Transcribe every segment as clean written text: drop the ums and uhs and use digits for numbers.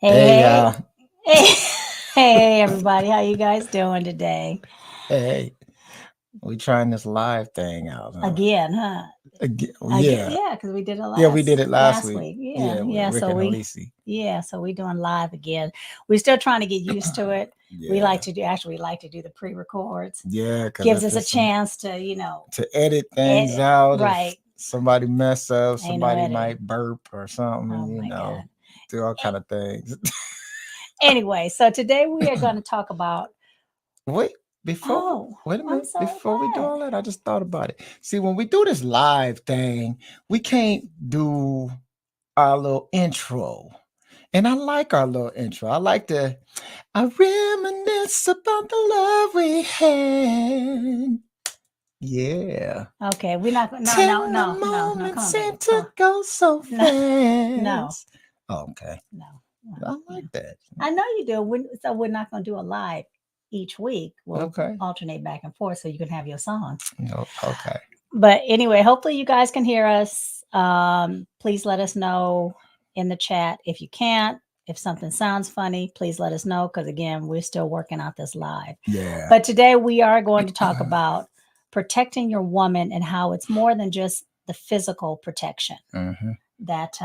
Hey, Hey, hey, hey, hey, everybody. How you guys doing today? hey, we trying this live thing out, huh? Again, huh? Again, Yeah, yeah, because we did it yeah, we did it last last week. week. Yeah, Yeah, with yeah. Rick So and we Elise. yeah, so we doing live again. We're still trying to get used to it. We like Yeah, to do actually we like to do the pre-records. yeah, because Gives if us a it's some chance to to edit things edit. out, if Right. somebody mess up, Ain't no somebody editing. might burp or something, Oh my God. do all A- kind of things. Anyway, so today we are going to talk about. Wait, before Oh, wait a I'm minute, sorry. before we Go do ahead. all that, I just thought about it. See, when we do this live thing, we can't do our little intro. And I like our little intro. I reminisce about the love we had. Yeah. Okay, we're not. No, no, Till the no, no, no. moment Come on, baby. seemed Come to on. go so No, no, fast. Oh, okay. no, no, I no. like that. I know you do. So we're not going to do a live each week. We'll Okay. alternate back and forth so you can have your songs. No, okay. But anyway, hopefully you guys can hear us. Please let us know in the chat if you can't. If something sounds funny, please let us know because again, we're still working out this live. Yeah. But today we are going to talk about protecting your woman and how it's more than just the physical protection Mm-hmm. that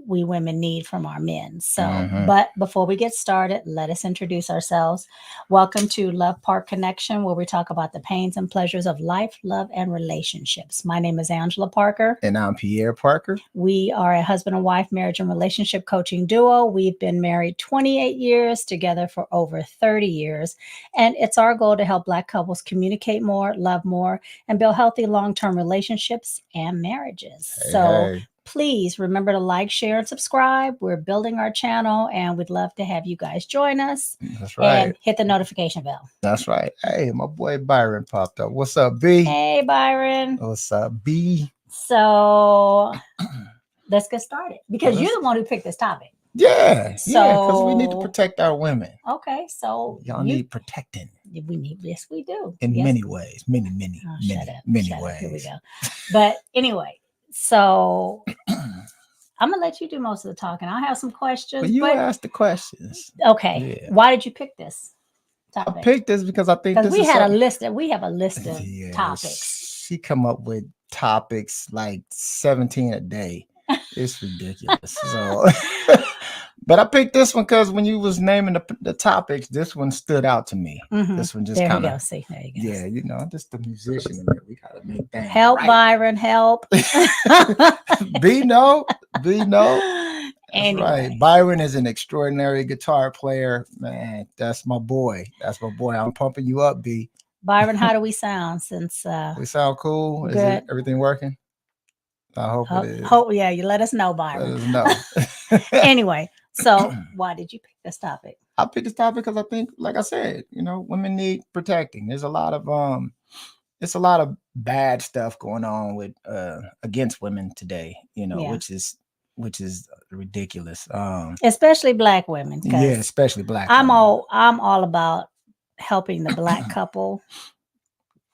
we women need from our men. So, Mm-hmm. but before we get started, let us introduce ourselves. Welcome to Love Park Connection, where we talk about the pains and pleasures of life, love, and relationships. My name is Angela Parker. And I'm Pierre Parker. We are a husband and wife marriage and relationship coaching duo. We've been married 28 years, together for over 30 years. And it's our goal to help Black couples communicate more, love more, and build healthy long-term relationships and marriages. So please remember to like, share, and subscribe. We're building our channel and we'd love to have you guys join us. That's right. And hit the notification bell. That's right. Hey, my boy Byron popped up. What's up, B? Hey, Byron. What's up, B? So let's get started because you're the one who picked this topic. Yeah, because we need to protect our women. Okay, so y'all need protecting. We need, yes, we do. In many ways, many ways. Here we go. But But anyway, so I'm gonna let you do most of the talking. I have some questions. But you ask the questions. Okay. Yeah. Why did you pick this topic? I picked this because I think this we is had something... a list. We have a list of topics. She come up with topics like 17 a day. It's ridiculous. So, but I picked this one because when you was naming the topics, this one stood out to me. Mm-hmm. This one just kind of... See, there you go. Yeah, you know, just the musician in there. We gotta make things help, right. Byron, help. B no. Anyway. Right. Byron is an extraordinary guitar player. Man, that's my boy. I'm pumping you up, B. Byron, how do we sound since we sound cool? Good. Is everything working? I hope it is. Yeah, you let us know, Byron. Let us know. Anyway, so why did you pick this topic? I picked this topic because I think, like I said, you know, women need protecting. There's a lot of it's a lot of bad stuff going on with against women today, you know, which is ridiculous. Especially Black women. Yeah, especially Black I'm women. I'm all about helping the Black couple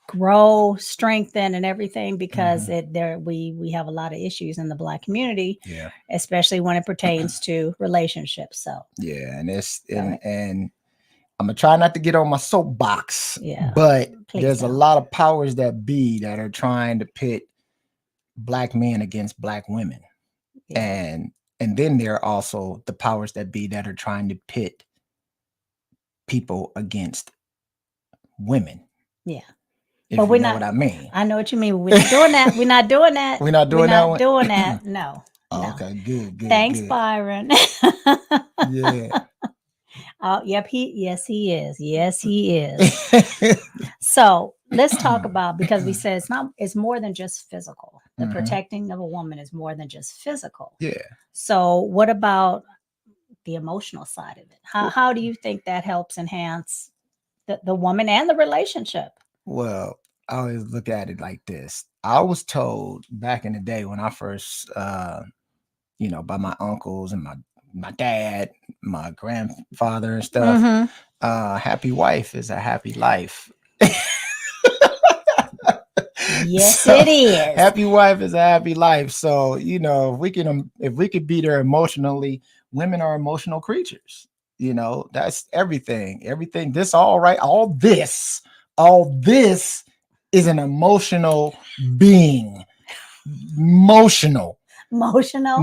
grow, strengthen, and everything because we have a lot of issues in the Black community. Yeah. Especially when it pertains to relationships. So yeah, and I'm gonna try not to get on my soapbox. Yeah. But there's a lot of powers that be that are trying to pit Black men against Black women. Yeah. And then there are also the powers that be that are trying to pit people against women. Yeah. But we're not. What I mean. I know what you mean. We're not doing that. We're not doing that. We're not doing that. Doing that. No. Oh, no. Okay. Good. Thanks, good. Byron. Yeah. Oh, yep. Yes, he is. Yes, he is. So let's talk about, because we said it's more than just physical. The protecting of a woman is more than just physical. Yeah. So what about the emotional side of it? How do you think that helps enhance the woman and the relationship? Well, I always look at it like this. I was told back in the day when I first, you know, by my uncles and my dad, my grandfather and stuff, happy wife is a happy life. Yes, it is. Happy wife is a happy life. So, if we could be there emotionally, women are emotional creatures. That's everything. Everything, all this is an emotional being. Emotional. Emotional.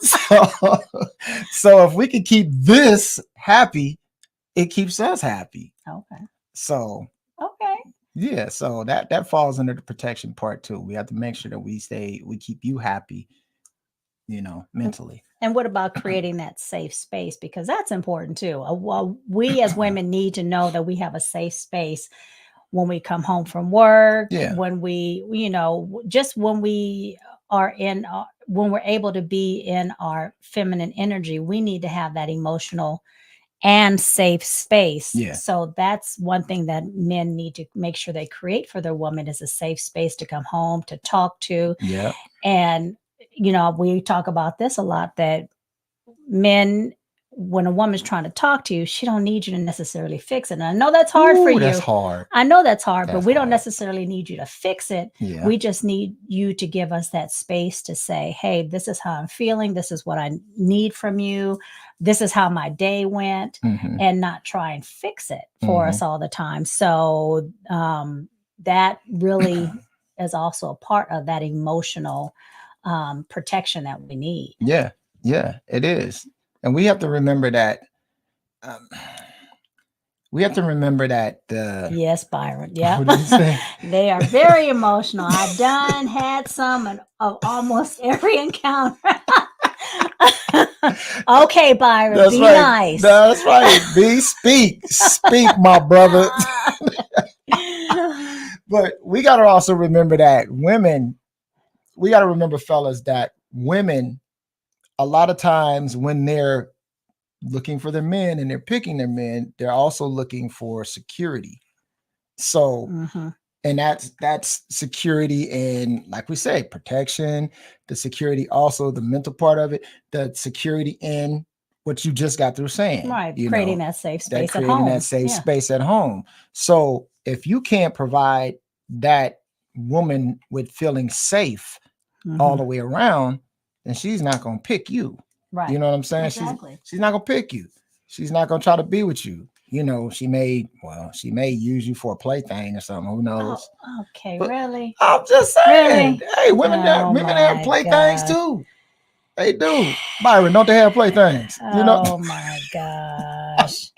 So, so if we could keep this happy, it keeps us happy. Okay. So okay. Yeah, so that falls under the protection part too. We have to make sure that we keep you happy, mentally. And what about creating that safe space? Because that's important too. Well, we as women need to know that we have a safe space when we come home from work, Yeah. when we, just when we are when we're able to be in our feminine energy, we need to have that emotional and safe space. Yeah. So that's one thing that men need to make sure they create for their woman is a safe space to come home, to talk to. Yeah. And, we talk about this a lot, that men, when a woman's trying to talk to you, she don't need you to necessarily fix it. And I know that's hard for you. That's hard. I know that's hard, but That's we don't hard. necessarily need you to fix it. Yeah. We just need you to give us that space to say, hey, this is how I'm feeling. This is what I need from you. This is how my day went, and not try and fix it for us all the time. So that really is also a part of that emotional protection that we need. Yeah. Yeah, it is. And we have to remember that. Yes, Byron. Yeah. What did you say? They are very emotional. I done had some of almost every encounter. Okay, Byron, That's be right. nice. That's right. Speak, my brother. But we got to also remember that fellas, that women, a lot of times when they're looking for their men and they're picking their men, they're also looking for security. So, and that's security, and like we say, protection, the security, also the mental part of it, the security in what you just got through saying, right? Creating that safe space at home. Creating that safe space at home. So if you can't provide that woman with feeling safe all the way around, then she's not going to pick you. Right. You know what I'm saying? Exactly. She's not going to pick you. She's not going to try to be with you. She may use you for a plaything or something. Who knows? Oh, okay, but really? I'm just saying. Really? Hey, women have playthings too. They do. Byron, don't they have playthings? Oh my gosh.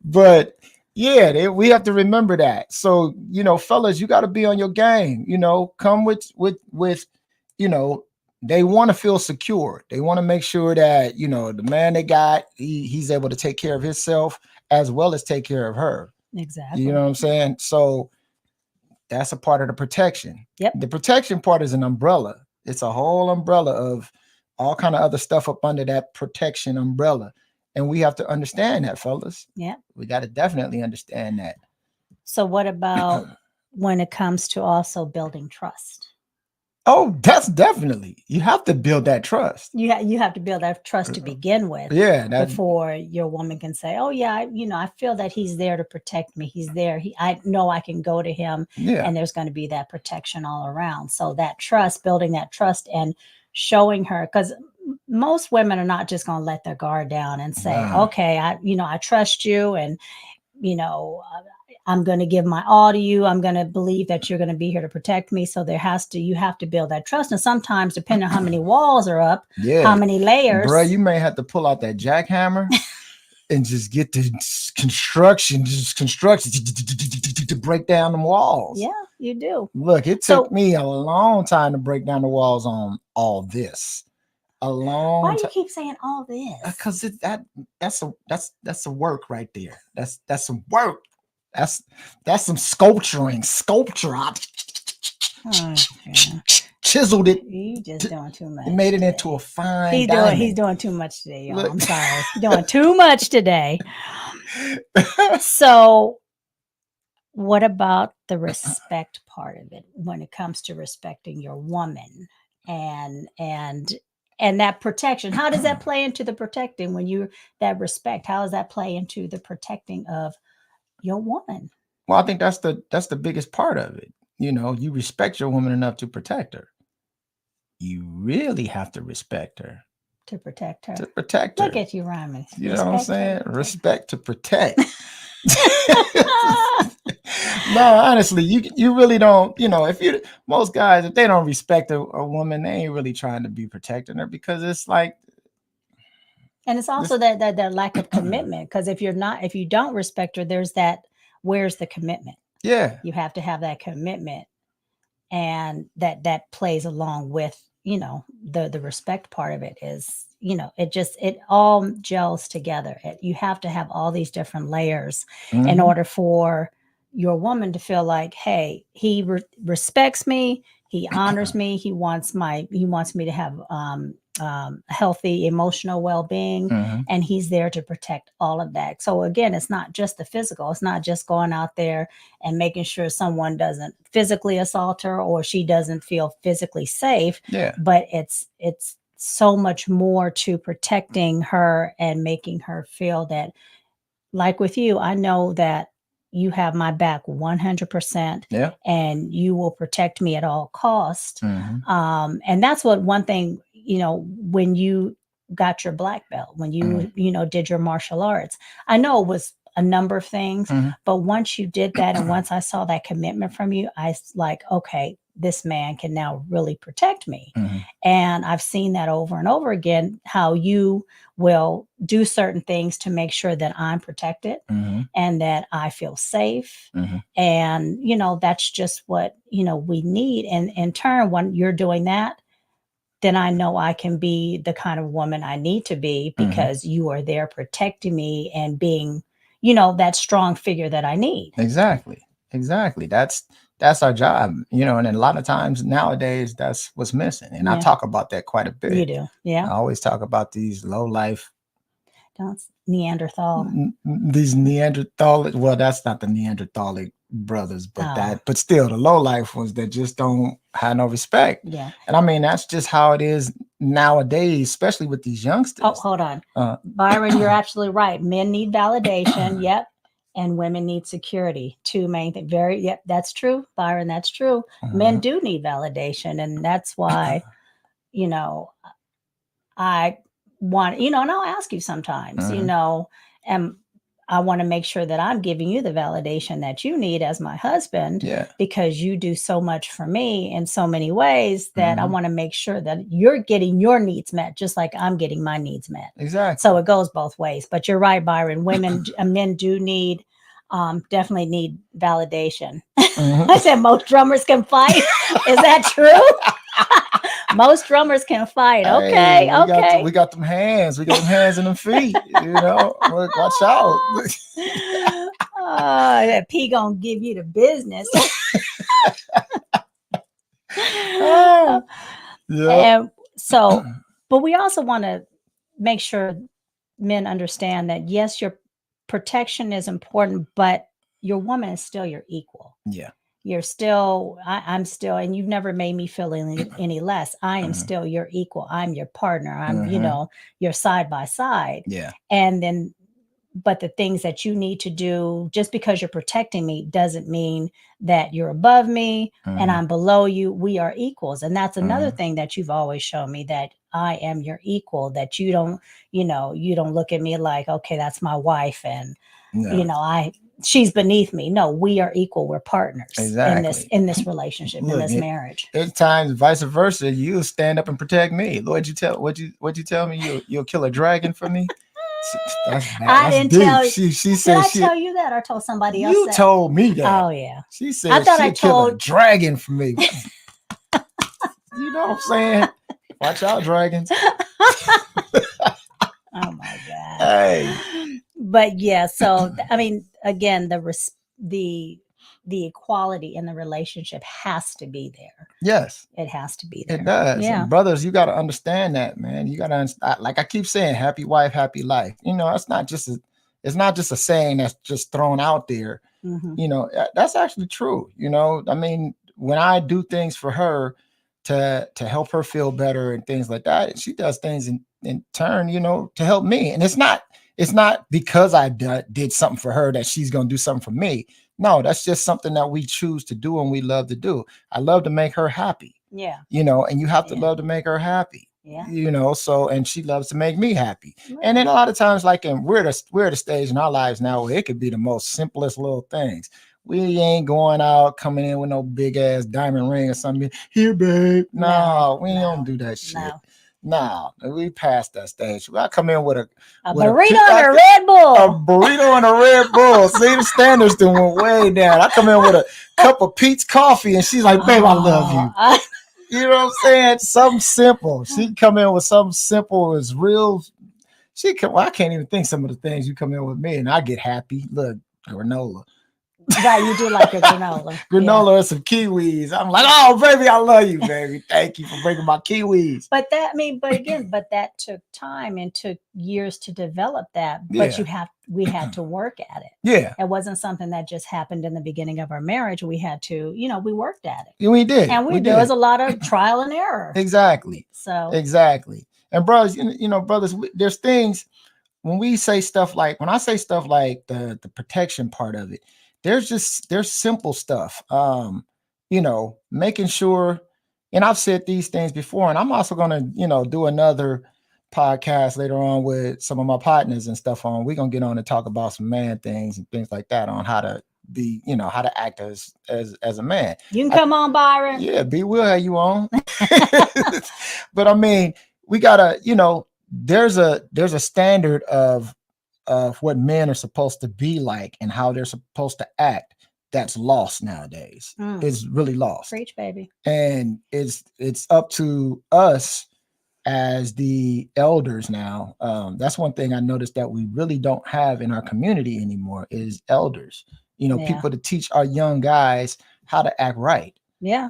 But yeah, we have to remember that. So, fellas, you got to be on your game. Come with they want to feel secure. They want to make sure that, the man they got, he's able to take care of himself as well as take care of her. Exactly. You know what I'm saying? So that's a part of the protection. Yep. The protection part is an umbrella. It's a whole umbrella of all kind of other stuff up under that protection umbrella. And we have to understand that, fellas. Yeah. We got to definitely understand that. So what about when it comes to also building trust? Oh, that's definitely. You have to build that trust. You have to build that trust to begin with. Yeah. Before your woman can say, oh yeah, I feel that he's there to protect me. He's there. I know I can go to him, and there's going to be that protection all around. So that trust, building that trust and showing her, because most women are not just going to let their guard down and say, okay, I trust you, and I'm going to give my all to you. I'm going to believe that you're going to be here to protect me. So you have to build that trust. And sometimes, depending on how many walls are up, how many layers, bro, you may have to pull out that jackhammer and just get the construction to break down the walls. Yeah, you do. Look, it took me a long time to break down the walls on all this. Why do you keep saying all this? Because that's a work right there. That's some work. That's some sculpture. Chiseled it. You just doing too much. Made it into a fine diamond. He's doing too much today, y'all. I'm sorry. Doing too much today. So what about the respect part of it when it comes to respecting your woman and that protection? How does that play into the protecting that respect? How does that play into the protecting of your woman? Well, I think that's the biggest part of it. You know, you respect your woman enough to protect her. You really have to respect her To protect her. to protect her. Look at you rhyming. You know what I'm saying? Respect to protect. No, honestly, you really don't. You know, if most guys, if they don't respect a woman, they ain't really trying to be protecting her, because it's like, And it's also that lack of commitment, because if you don't respect her, there's that, where's the commitment? yeah, You have to have that commitment, and that plays along with, the respect part of it is, it all gels together. You have to have all these different layers in mhm, order for your woman to feel like, hey, he respects me, he honors me, he wants me to have healthy emotional well-being, mhm, and he's there to protect all of that. So again, it's not just the physical, it's not just going out there and making sure someone doesn't physically assault her or she doesn't feel physically safe, yeah, but it's so much more to protecting her and making her feel that, like with you, I know that you have my back 100%, yeah, and you will protect me at all cost. mhm, And that's what one thing, when you got your black belt, when mhm, you did your martial arts, I know it was a number of things, mhm, but once you did that, and once I saw that commitment from you, like, okay, this man can now really protect me. mhm, And I've seen that over and over again, how you will do certain things to make sure that I'm protected mhm, and that I feel safe. mhm, And, that's just what, we need. And in turn, when you're doing that, then I know I can be the kind of woman I need to be, mhm. because you are there protecting me and being, that strong figure that I need. Exactly, exactly. That's our job, and a lot of times nowadays that's what's missing. And I Yeah, talk about that quite a you bit. do. Yeah. I always talk about these low life, Don't Neanderthal. these Neanderthalic. Well, that's not the Neanderthalic brothers, but Oh, but still the low life ones that just don't have no respect. yeah. And I mean, that's just how it is nowadays, especially with these Oh, youngsters. hold on. Uh, Byron, you're absolutely right. Men need validation. Yep. And women need security. Two main things. Yep, that's true, Byron. That's true. Men mhm, do need validation. And that's why, you know, I want, and I'll ask you sometimes, mhm, and I want to make sure that I'm giving you the validation that you need as my husband, yeah, because you do so much for me in so many ways, that I mhm, want to make sure that you're getting your needs met just like I'm getting my needs met. So exactly. it goes both ways. But you're right, Byron. Men do need, definitely need validation. Mhm. I said most drummers can fight. Is that true? Most drummers can fight. Hey, Okay, okay. we got them hands. We got them hands and them feet. Look, watch out. Oh, that P gonna give you the business. Ah, yep. And so, but we also want to make sure men understand that yes, your protection is important, but your woman is still your equal. Yeah. You're still, I'm still, and you've never made me feel any less. I am Mhm, still your equal. I'm your partner. I'm, mhm, your side by side. yeah. And then, but the things that you need to do, just because you're protecting me doesn't mean that you're above me and Mhm, I'm below you. We are equals. And that's another mhm, thing that you've always shown me, that I am your equal, that you don't look at me like, okay, that's my wife. And, no, she's beneath me. No, we are equal. We're partners in this, exactly. relationship, in Look, this marriage. there's times vice versa. You stand up and protect me. Lord, what'd you tell me? You'll kill a dragon for me. That's bad. I That's didn't deep. tell She Did said I she. tell you that or told somebody else You that? told me that. Oh yeah. She I said thought I she'd kill a told dragon for me. You know what I'm saying? Watch out, dragons. Oh my God. Hey. But yeah, so I mean, again, the equality in the relationship has to be there. Yes, It has to be it there. does. Yeah. Brothers, you got to understand that, man. You got to like I keep saying, happy wife, happy life. It's not just a saying that's just thrown out there. Hmm. That's actually true. I mean, when I do things for her to help her feel better and things like that, she does things in turn, to help me. And it's not because I did something for her that she's going to do something for me. No, that's just something that we choose to do and we love to do. I love to make her happy, Yeah. and you have to Yeah. love to make her happy. Yeah. So and she loves to make me happy. Right. And then a lot of times, like we're at a stage in our lives now where it could be the most simplest little things. We ain't going out coming in with no big ass diamond ring or something. Here, babe. No, we don't do that shit. No, we passed that stage. I come in with a burrito and a Red Bull. A burrito and a Red Bull. See, the standards done went way down. I come in with a cup of Pete's coffee, and she's like, "Babe, I love you." You know what I'm saying? Something simple. She come in with something simple, is real. I can't even think some of the things you come in with me, and I get happy. Look, granola. Right, you do like your granola. Granola and some kiwis. I'm like, oh, baby, I love you, baby. Thank you for bringing my kiwis. But that took time and took years to develop that. But we had to work at it. Yeah. It wasn't something that just happened in the beginning of our marriage. We had to, we worked at it. Yeah, we did. And there was a lot of trial and error. Exactly. Exactly. And brothers, brothers, there's things when I say stuff like the protection part of it. There's simple stuff, making sure, and I've said these things before, and I'm also going to, do another podcast later on with some of my partners and stuff on. We're going to get on and talk about some man things and things like that on how to be, how to act as a man. You can come on, Byron. Yeah, we'll have you on. But I mean, we gotta, there's a standard of what men are supposed to be like and how they're supposed to act that's lost nowadays. It's really lost. Preach, baby. And it's up to us as the elders now. That's one thing I noticed that we really don't have in our community anymore is elders. People to teach our young guys how to act right. Yeah.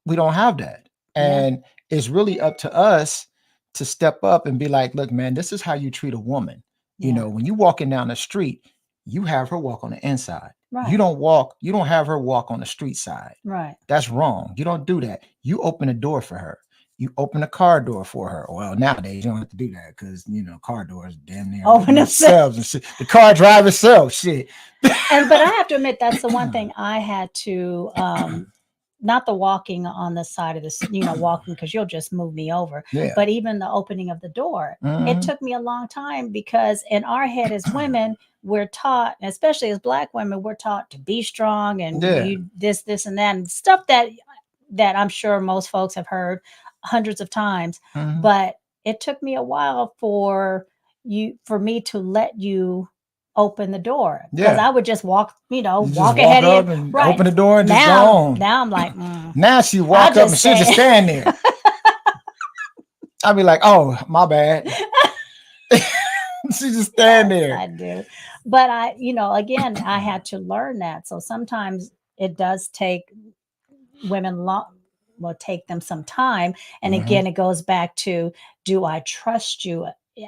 We don't have that. And it's really up to us to step up and be like, look, man, this is how you treat a woman. When you walking down the street, you have her walk on the inside. Right. You don't have her walk on the street side. Right. That's wrong. You don't do that. You open the door for her. You open the car door for her. Well, nowadays you don't have to do that because car doors damn near open themselves and shit. The car drive itself, shit. But I have to admit that's the one thing I had to not the walking on the side of this, walking because you'll just move me over. Yeah. But even the opening of the door, it took me a long time because in our head as women, we're taught, especially as Black women, we're taught to be strong and this, and that, and stuff that I'm sure most folks have heard hundreds of times. But it took me a while for me to let you open the door because I would just walk, walk ahead of you, and open the door and just go on. Now I'm like, now she walk up and she just stand there. I'd be like, oh, my bad. She just stand there. I do, but again, I had to learn that. So sometimes it does take women will take them some time, and again, it goes back to, do I trust you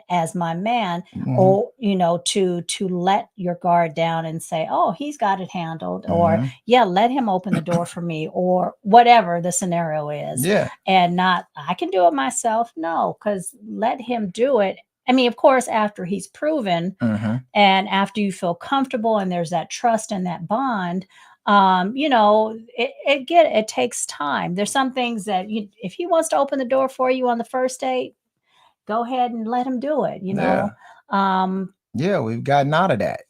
as my man, or to let your guard down and say, oh, he's got it handled, or let him open the door for me, or whatever the scenario is. And not, I can do it myself. No, because let him do it. I mean, of course, after he's proven and after you feel comfortable and there's that trust and that bond, it takes time. There's some things that if he wants to open the door for you on the first date, go ahead and let him do it, we've gotten out of that.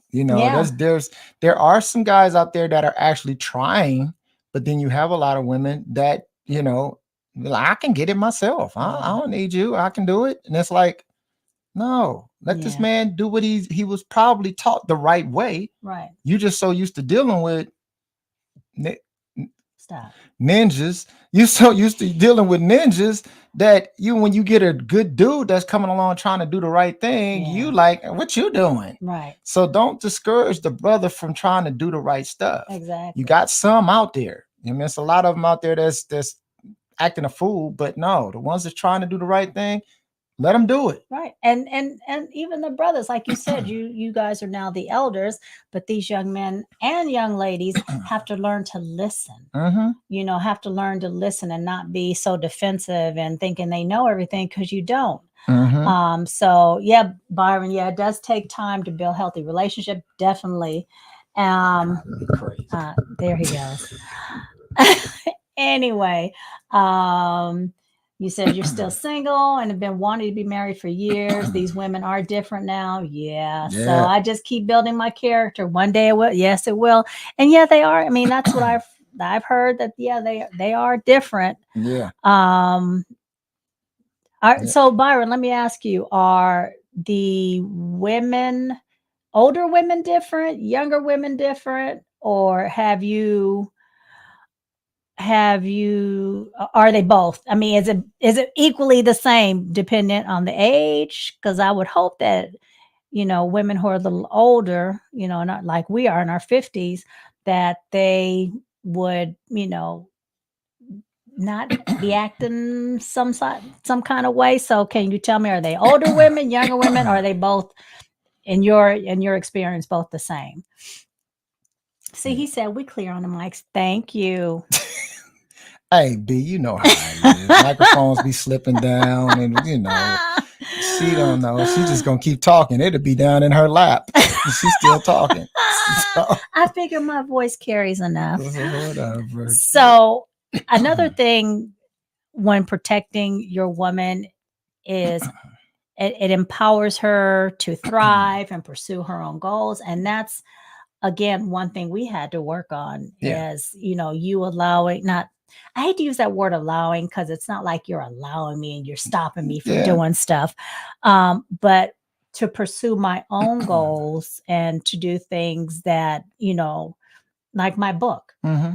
There are some guys out there that are actually trying, but then you have a lot of women that, I can get it myself. I don't need you. I can do it. And it's like, no, let this man do what he was probably taught the right way. Right. You just so used to dealing with ninjas. You so used to dealing with ninjas that when you get a good dude that's coming along trying to do the right thing, you like, what you doing? Right. So don't discourage the brother from trying to do the right stuff. Exactly. You got some out there. It's a lot of them out there that's acting a fool, but no, the ones that's trying to do the right thing, let them do it. Right. And even the brothers, like you said, you guys are now the elders, but these young men and young ladies have to learn to listen. Have to learn to listen and not be so defensive and thinking they know everything, because you don't. So Byron, it does take time to build healthy relationship. Definitely. Crazy. There he goes. Anyway, you said you're still single and have been wanting to be married for years. These women are different now. Yeah. So Yeah. I just keep building my character. One day it will. Yes, it will. And yeah, they are. I mean, that's what I've heard that. Yeah, they are different. Yeah. So Byron, let me ask you: are the women, older women, different, younger women different, or have you? Are they both? I mean, is it equally the same dependent on the age? Because I would hope that, women who are a little older, not like we are in our 50s, that they would, not be acting some kind of way. So can you tell me, are they older women, younger women, or are they both in your experience both the same? See, he said we clear on the mics. Thank you. Hey, B, you know how it is. Microphones be slipping down, and she don't know. She just gonna keep talking. It'll be down in her lap. She's still talking. So, I figure my voice carries enough. Whatever. So another thing when protecting your woman is it empowers her to thrive and pursue her own goals, and that's again one thing we had to work on. Is you allowing, not, I hate to use that word allowing, because it's not like you're allowing me and you're stopping me from doing stuff, but to pursue my own goals and to do things that, like my book. Mm-hmm.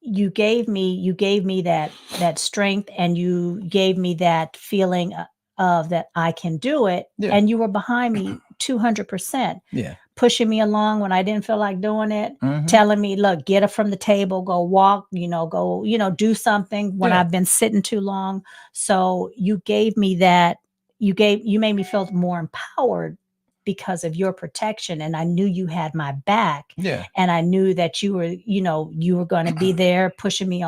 You gave me that strength, and you gave me that feeling of that I can do it. Yeah. And you were behind me 200%. Yeah. Pushing me along when I didn't feel like doing it, Mm-hmm. telling me, look, get up from the table, go walk, go, do something when I've been sitting too long. So you gave me that, you made me feel more empowered because of your protection. And I knew you had my back. Yeah. And I knew that you were going to be there pushing me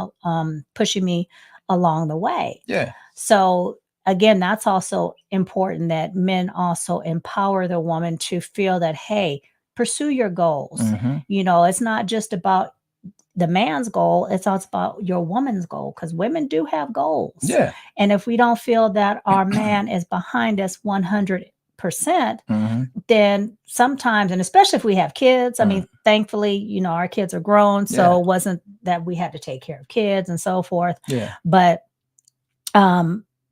along the way. Yeah. So again, that's also important, that men also empower the woman to feel that, hey, pursue your goals. Mm-hmm. It's not just about the man's goal, it's also about your woman's goal, because women do have goals. Yeah. And if we don't feel that our man is behind us 100%, Mm-hmm. then sometimes, and especially if we have kids, I mean, thankfully, our kids are grown, so it wasn't that we had to take care of kids and so forth. Yeah. But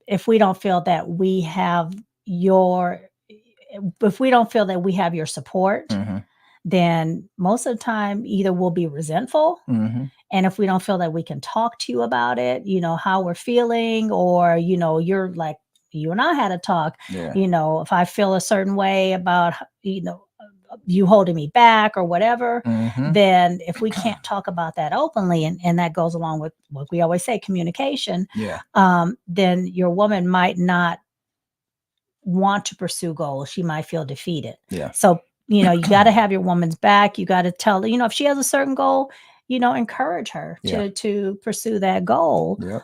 if we don't feel that we have your support, then most of the time either we'll be resentful. Mm-hmm. And if we don't feel that we can talk to you about it, how we're feeling, or, you're like, you and I had a talk, if I feel a certain way about, you holding me back or whatever, then if we can't talk about that openly, and that goes along with what we always say, communication, then your woman might not want to pursue goals. She might feel defeated. Yeah. So, you got to have your woman's back. You got to tell her, if she has a certain goal, encourage her to pursue that goal. Yep.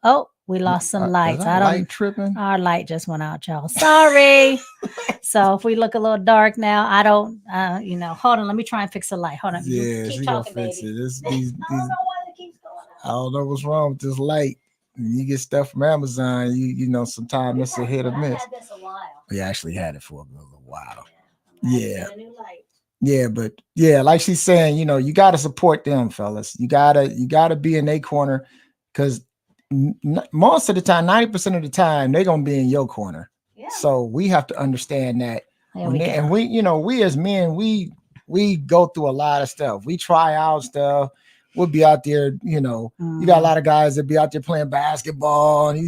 Oh, we lost some lights. Light tripping. Our light just went out, y'all. Sorry. So if we look a little dark now, I don't, hold on. Let me try and fix the light. Hold on. Yeah, keep she talking, gonna fix baby. it. I don't know why it keeps going out. I don't know what's wrong with this light. When you get stuff from Amazon, sometimes it's a hit or miss. I had this a while. We actually had it for a little while. Yeah. A new light. Yeah, but like she's saying, you got to support them, fellas. You gotta be in their corner, because most of the time, 90% of the time, they're gonna be in your corner. Yeah. So we have to understand that. And we as men, we go through a lot of stuff. We try out stuff. We'll be out there, you got a lot of guys that be out there playing basketball, and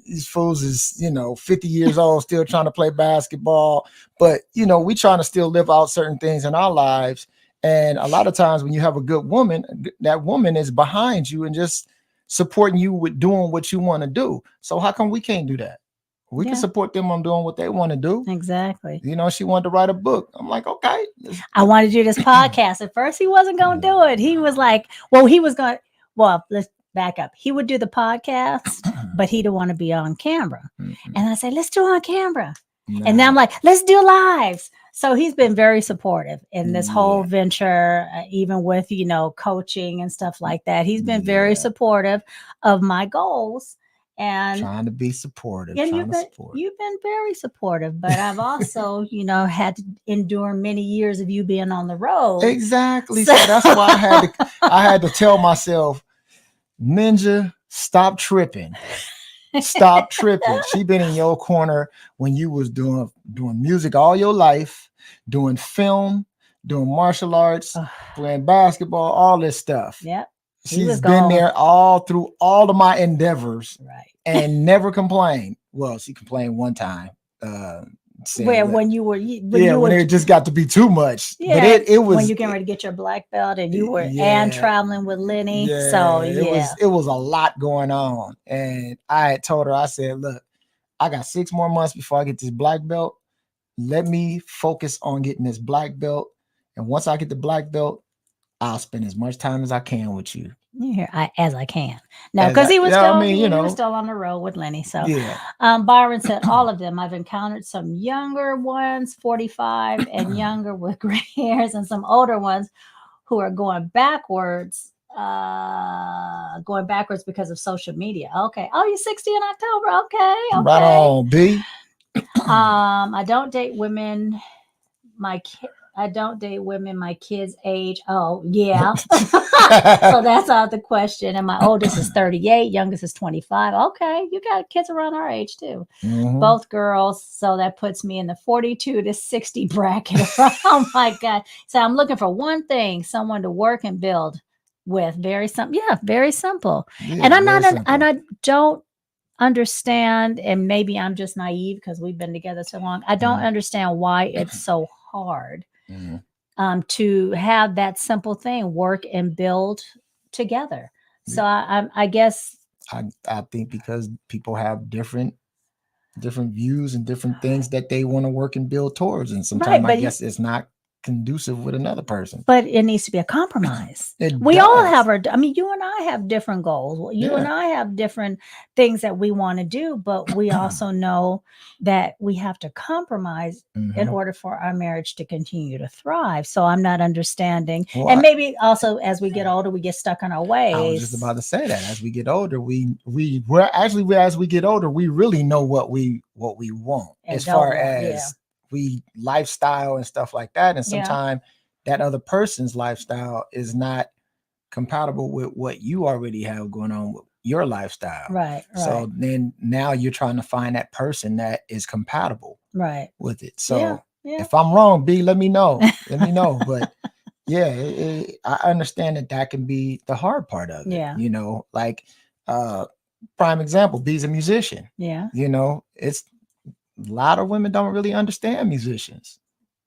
these fools is, 50 years old, still trying to play basketball. But, we trying to still live out certain things in our lives. And a lot of times when you have a good woman, that woman is behind you and just supporting you with doing what you want to do. So how come we can't do that? We can support them on doing what they want to do. Exactly. She wanted to write a book. I'm like, okay. I wanted to do this podcast. At first, he wasn't going to do it. He was like, let's back up. He would do the podcast, but he didn't want to be on camera. And I said, let's do it on camera. Nah. And then I'm like, let's do lives. So he's been very supportive in this whole Yeah. venture, even with, coaching and stuff like that. He's been very Yeah. supportive of my goals. And Trying to be supportive, and trying to support. you've been very supportive, but I've also, had to endure many years of you being on the road. Exactly. So So that's why I had to tell myself, Ninja, stop tripping. Stop tripping. She been in your corner when you was doing music all your life, doing film, doing martial arts, playing basketball, all this stuff. Yep. She's been there all through all of my endeavors, right, and never complained. Well, she complained one time. when it just got to be too much. Yeah, but it was when you getting ready to get your black belt, and you were and traveling with Lenny. Yeah, so it was a lot going on, and I had told her, I said, look, I got 6 more months before I get this black belt. Let me focus on getting this black belt, and once I get the black belt, I'll spend as much time as I can with you. As I can. No, because he was still, he was still on the road with Lenny. So yeah. Byron said, all of them. I've encountered some younger ones, 45 and younger with gray hairs, and some older ones who are going backwards because of social media. Okay. Oh, you're 60 in October. Okay. Right on, B. I don't date women. I don't date women my kids' age. Oh, yeah. So that's out the question. And my oldest is 38, youngest is 25. Okay, you got kids around our age too. Mm-hmm. Both girls. So that puts me in the 42 to 60 bracket. Oh my God. So I'm looking for one thing, someone to work and build with. Very simple. Yeah, very simple. Yeah, and I don't understand, and maybe I'm just naive because we've been together so long. I don't understand why it's so hard to have that simple thing, work and build together. So I guess I think because people have different views and different things that they want to work and build towards, and sometimes I guess it's not conducive with another person. But it needs to be a compromise. We does. all have you and I have different goals. You and I have different things that we want to do, but we also know that we have to compromise in order for our marriage to continue to thrive. So I'm not understanding. And maybe also as we get older, we get stuck in our ways. I was just about to say that as we get older, as we get older, we really know what we want and as far as we lifestyle and stuff like that. And sometimes that other person's lifestyle is not compatible with what you already have going on with your lifestyle. Right. So then now you're trying to find that person that is compatible with it. So if I'm wrong, B, let me know. But I understand that can be the hard part of it. Like prime example, B's a musician. Yeah. It's a lot of women don't really understand musicians.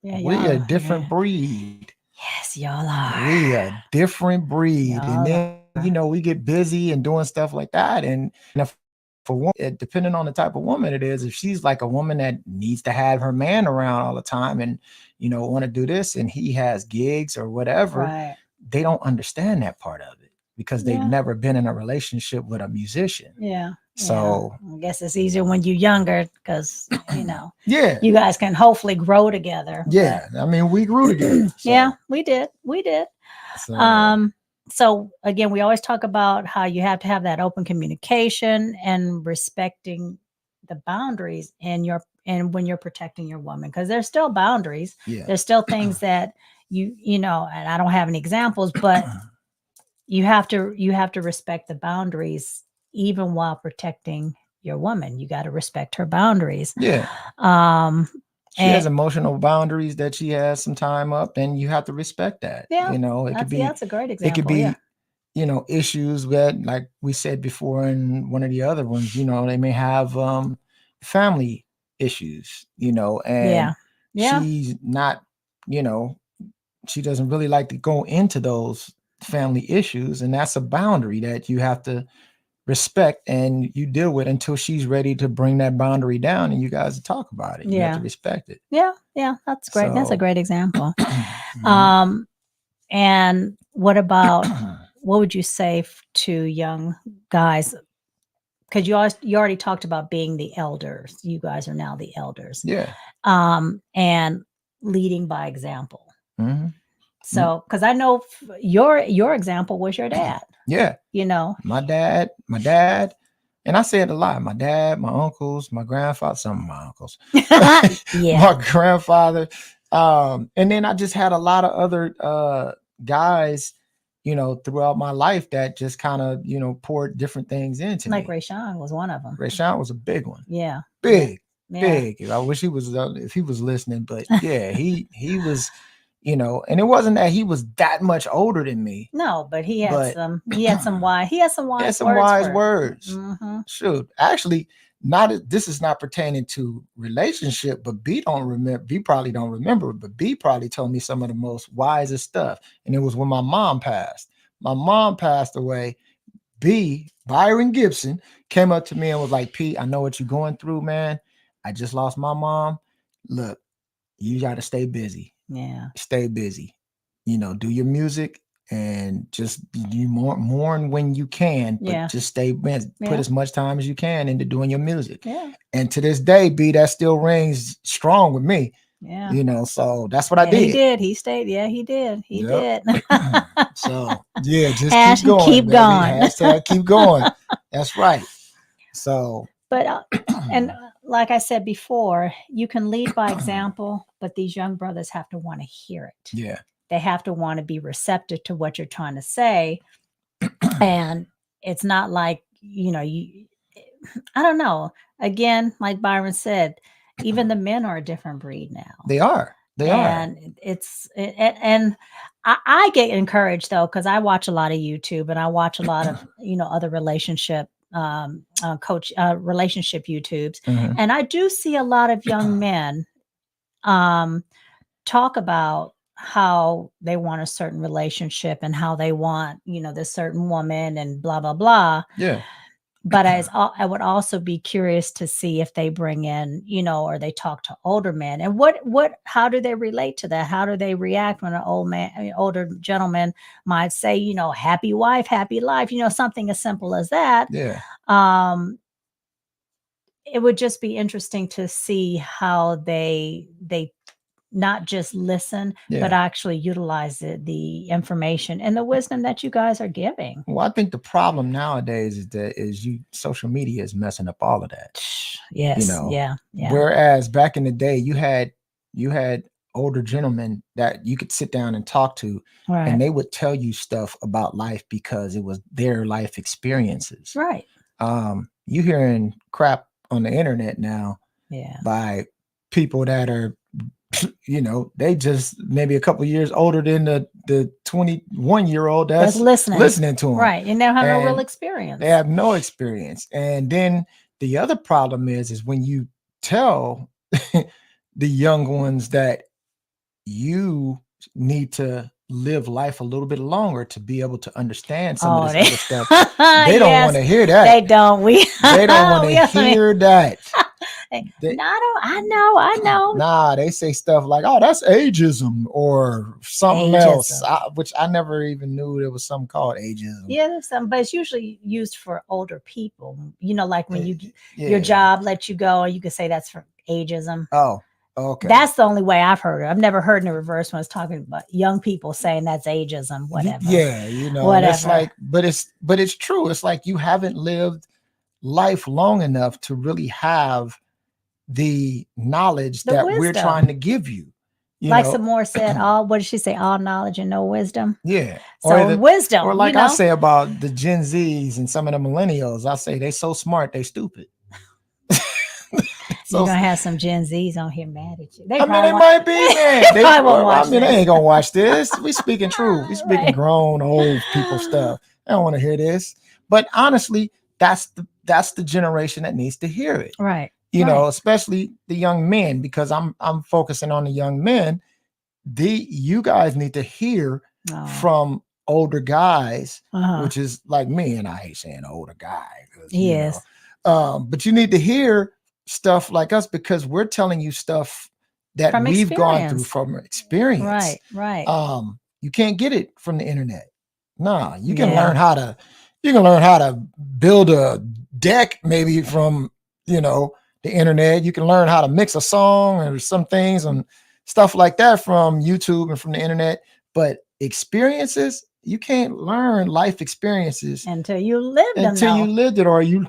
Yeah, we're a different breed. Yes, y'all are. We a different breed. And then, we get busy and doing stuff like that. And if for woman, depending on the type of woman it is, if she's like a woman that needs to have her man around all the time and, want to do this and he has gigs or whatever, they don't understand that part of it because they've never been in a relationship with a musician. Yeah. So I guess it's easier when you're younger because, you guys can hopefully grow together. Yeah. But, I mean, we grew together. So. Yeah, we did. So again, we always talk about how you have to have that open communication and respecting the boundaries and when you're protecting your woman, because there's still boundaries. Yeah. There's still things that and I don't have any examples, but you have to respect the boundaries even while protecting your woman. You got to respect her boundaries. Yeah. She has emotional boundaries that she has some time up, and you have to respect that. Yeah. That's a great example. It could be, issues that, like we said before in one of the other ones, they may have family issues, and she's not, she doesn't really like to go into those family issues. And that's a boundary that you have to respect and you deal with until she's ready to bring that boundary down and you guys talk about it. You have to respect it. Yeah. That's great. That's a great example. And what would you say to young guys? Because you already talked about being the elders. You guys are now the elders. Yeah. And leading by example. Mhm. So, because I know your example was your dad. Yeah. You know, My dad, and I say it a lot. My dad, my uncles, my grandfather, some of my uncles, yeah, my grandfather. And then I just had a lot of other guys, throughout my life that just kind of, poured different things into like me. Ray Sean was one of them. Ray Sean was a big one. Yeah, Big. yeah. Big. I wish he was, if he was listening, but yeah, he was, and it wasn't that he was that much older than me. No, but he had some wise words. Mm-hmm. Shoot, actually, this is not pertaining to relationship, but B probably don't remember, but B probably told me some of the most wisest stuff. And it was when my mom passed. My mom passed away. B, Byron Gibson, came up to me and was like, P, I know what you're going through, man. I just lost my mom. Look, you got to stay busy. Yeah. Stay busy. Do your music and just you mourn when you can, but just stay busy. Put as much time as you can into doing your music. Yeah. And to this day, B, that still rings strong with me. Yeah. So that's what I did. He did. He stayed. Yeah, he did. He did. So yeah, just keep going. Keep going. Hashtag keep going. That's right. So, but and like I said before, you can lead by example, but these young brothers have to want to hear it. Yeah. They have to want to be receptive to what you're trying to say. And it's not like, I don't know. Again, like Byron said, even the men are a different breed now. They are. And I get encouraged though, because I watch a lot of YouTube and I watch a lot of, other relationship relationship YouTubes. Mm-hmm. And I do see a lot of young men talk about how they want a certain relationship and how they want, this certain woman and blah, blah, blah. Yeah. But I would also be curious to see if they bring in, or they talk to older men, and how do they relate to that? How do they react when an older gentleman might say, happy wife, happy life, something as simple as that. Yeah. It would just be interesting to see how they not just listen, but actually utilize the information and the wisdom that you guys are giving. Well, I think the problem nowadays is social media is messing up all of that. Yes. Yeah. Whereas back in the day, you had older gentlemen that you could sit down and talk to, right, and they would tell you stuff about life because it was their life experiences. Right. You hearing crap on the internet now, by people that are, they just maybe a couple years older than the 21-year-old that's listening to them. Right. And they don't have no real experience. They have no experience. And then the other problem is when you tell the young ones that you need to live life a little bit longer to be able to understand some of this other stuff. They don't want to hear that. They don't. They don't want to hear that. I know. Nah, they say stuff like, "Oh, that's ageism," or something else, which I never even knew there was something called ageism. Yeah, there's some, but it's usually used for older people. Like when your job lets you go, and you can say that's for ageism. Oh, okay. That's the only way I've heard it. I've never heard in the reverse when it's talking about young people saying that's ageism, whatever. Yeah, whatever. It's like, but it's true. It's like you haven't lived life long enough to really have the knowledge that wisdom we're trying to give you. Like some more said, what did she say? All knowledge and no wisdom. Yeah. So wisdom. Or like I say about the Gen Zs and some of the millennials, I say they so smart, they stupid. You're gonna have some Gen Zs on here mad at you. They might be, man. They ain't gonna watch this. We speaking truth. We speaking grown old people stuff. They don't want to hear this. But honestly, that's the generation that needs to hear it. Right. Especially the young men, because I'm focusing on the young men. You guys need to hear from older guys, which is like me, and I hate saying older guy. Yes. But you need to hear stuff like us because we're telling you stuff that we've gone through from experience. Right. You can't get it from the internet. No, you can learn how to build a deck maybe from the internet. You can learn how to mix a song or some things on stuff like that from YouTube and from the internet, but experiences, you can't learn life experiences until you lived them. Until you lived it, or you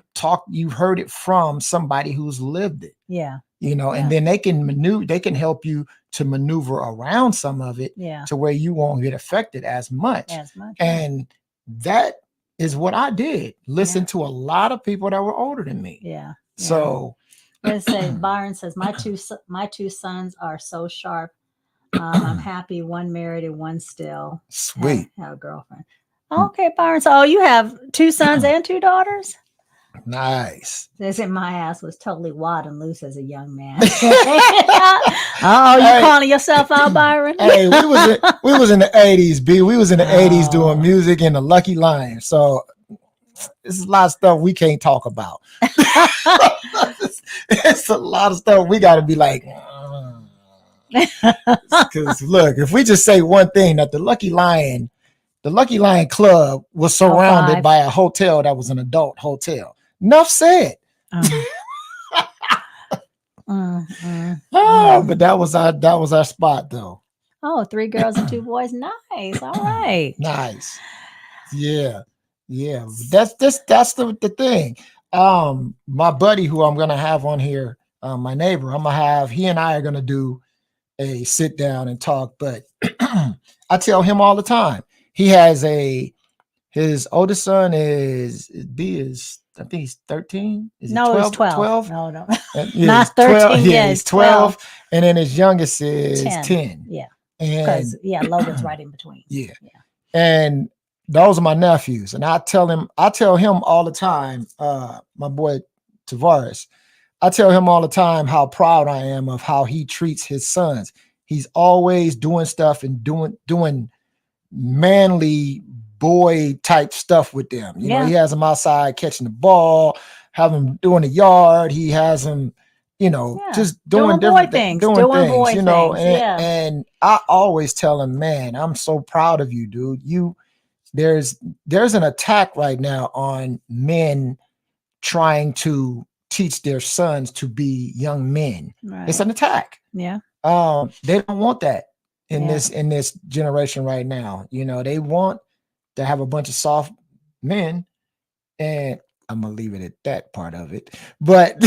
heard it from somebody who's lived it. Yeah. You know, and then they can help you to maneuver around some of it to where you won't get affected as much. And that is what I did. Listen to a lot of people that were older than me. Yeah. So let's say Byron says, my two sons are so sharp. I'm happy, one married and one still. Sweet. Have a girlfriend. Okay, Byron. So you have 2 sons and 2 daughters? Nice. They said my ass was totally wild and loose as a young man. Oh, you calling yourself out, Byron? Hey, we was in the 80s, B. We was in the 80s doing music in the Lucky Lion. So this is a lot of stuff we can't talk about. It's a lot of stuff we got to be like, because look, if we just say one thing, that the Lucky Lion Club was surrounded by a hotel that was an adult hotel. Enough said. But that was our spot though. Oh, 3 girls and 2 boys. Nice. All right. Nice. Yeah. That's the thing. My buddy who I'm gonna have on here, my neighbor, he and I are gonna do a sit down and talk. But I tell him all the time, he has his oldest son is I think he's 13. Is no, 12? He's 12. 12? No. Not 13. 12. Yeah, he's 12. And then his youngest is 10. Yeah. Because Logan's right in between. Yeah. And those are my nephews. And I tell him all the time, my boy Tavares, I tell him all the time how proud I am of how he treats his sons. He's always doing stuff and doing manly boy type stuff with them. You know, he has them outside catching the ball, have them doing the yard. He has them, just doing different things, and I always tell him, man, I'm so proud of you, dude. There's an attack right now on men trying to teach their sons to be young men. Right. It's an attack. Yeah. They don't want that in this generation right now. They want to have a bunch of soft men, and I'm gonna leave it at that part of it. But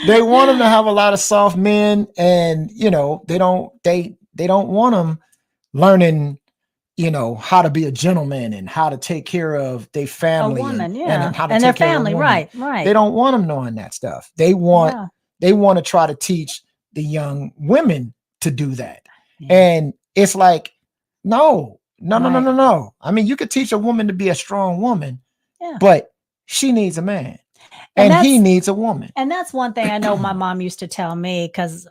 they want them to have a lot of soft men, and they don't want them learning how to be a gentleman and how to take care of their family, and how to take their family. Right. They don't want them knowing that stuff. They want to try to teach the young women to do that. And it's like, no. I mean, you could teach a woman to be a strong woman, but she needs a man and he needs a woman. And that's one thing I know my mom used to tell me, because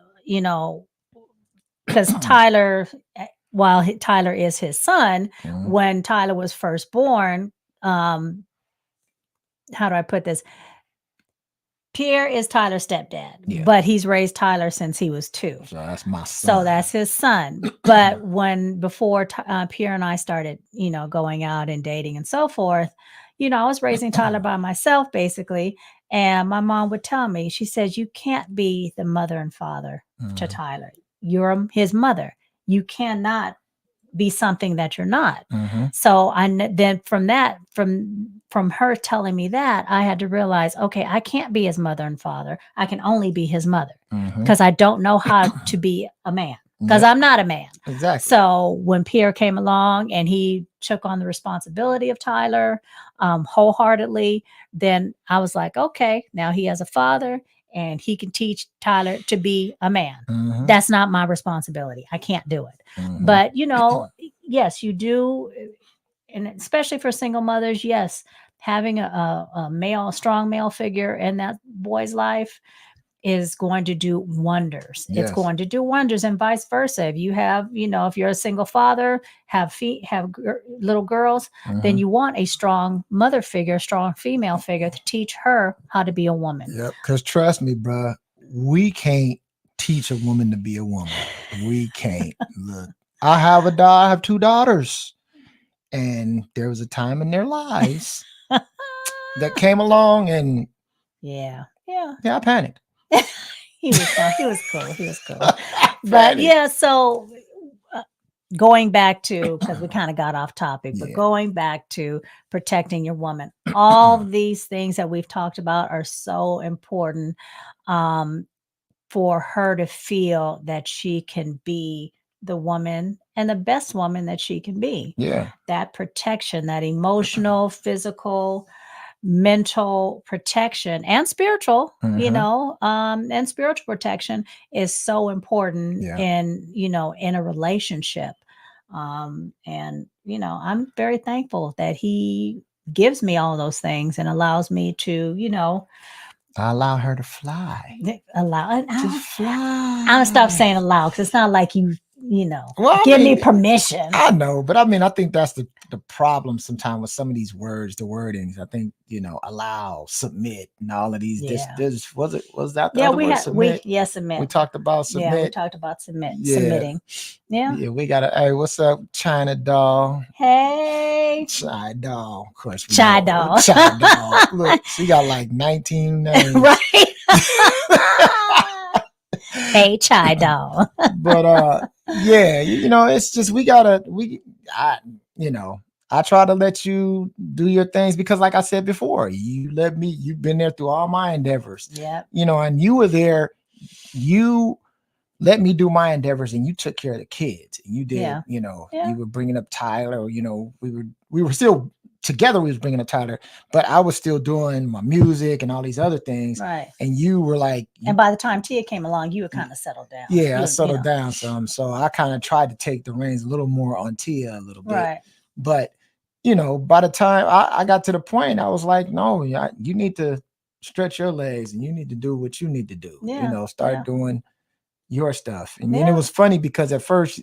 Tyler, while Tyler is his son, when Tyler was first born, how do I put this? Pierre is Tyler's stepdad, but he's raised Tyler since he was 2. So that's my son. So that's his son. But before Pierre and I started, going out and dating and so forth, I was raising Tyler by myself, basically. And my mom would tell me, she says, you can't be the mother and father to Tyler. You're his mother. You cannot be something that you're not. So then from her telling me that, I had to realize, okay, I can't be his mother and father. I can only be his mother, because I don't know how to be a man, because I'm not a man. Exactly. So when Pierre came along and he took on the responsibility of Tyler wholeheartedly, then I was like, okay, now he has a father and he can teach Tyler to be a man. That's not my responsibility. I can't do it. But, yes, you do. And especially for single mothers, yes, having a strong male figure in that boy's life is going to do wonders. Yes. It's going to do wonders, and vice versa. If you have, if you're a single father, have little girls, then you want a strong mother figure, strong female figure to teach her how to be a woman. Yep. Because trust me, bro, we can't teach a woman to be a woman. We can't. Look, I have 2 daughters, and there was a time in their lives that came along, and I panicked. He was fun. He was cool. He was cool. But Fatty. yeah, so going back to, because we kind of got off topic, but Yeah. going back to protecting your woman, all these things that we've talked about are so important for her to feel that she can be the woman and the best woman that she can be. Yeah. That protection, that emotional, physical, mental protection, and spiritual, and spiritual protection is so important Yeah. in a relationship. And I'm very thankful that he gives me all those things and allows me to, I allow her to fly. allow. Just fly. I'm gonna stop saying allow, because it's not like Well, I give me mean, permission. I know, but I mean, I think that's the problem sometimes with some of these words, the wordings. I think, allow, submit, and all of these. Yeah. This was that the Yeah, other word, submit? submit. We talked about submit. Yeah, we talked about submitting. Yeah, we got to, hey, what's up, China doll? Hey. Chai doll. Of course. Chai doll. Chai doll. Look, she got like 19 names. Right. Hey, Chai doll. But yeah, it's just I try to let you do your things because, like I said before, you've been there through all my endeavors. Yeah. And you were there, you let me do my endeavors, and you took care of the kids. And you did, you were bringing up Tyler, we were still together. We was bringing up Tyler, but I was still doing my music and all these other things. Right. And you were like, and by the time Tia came along, you were kind of settled down. Yeah, I settled down some. So I kind of tried to take the reins a little more on Tia a little bit. Right. But, by the time I got to the point, I was like, no, you need to stretch your legs and you need to do what you need to do. Yeah. Start doing your stuff. And then it was funny because at first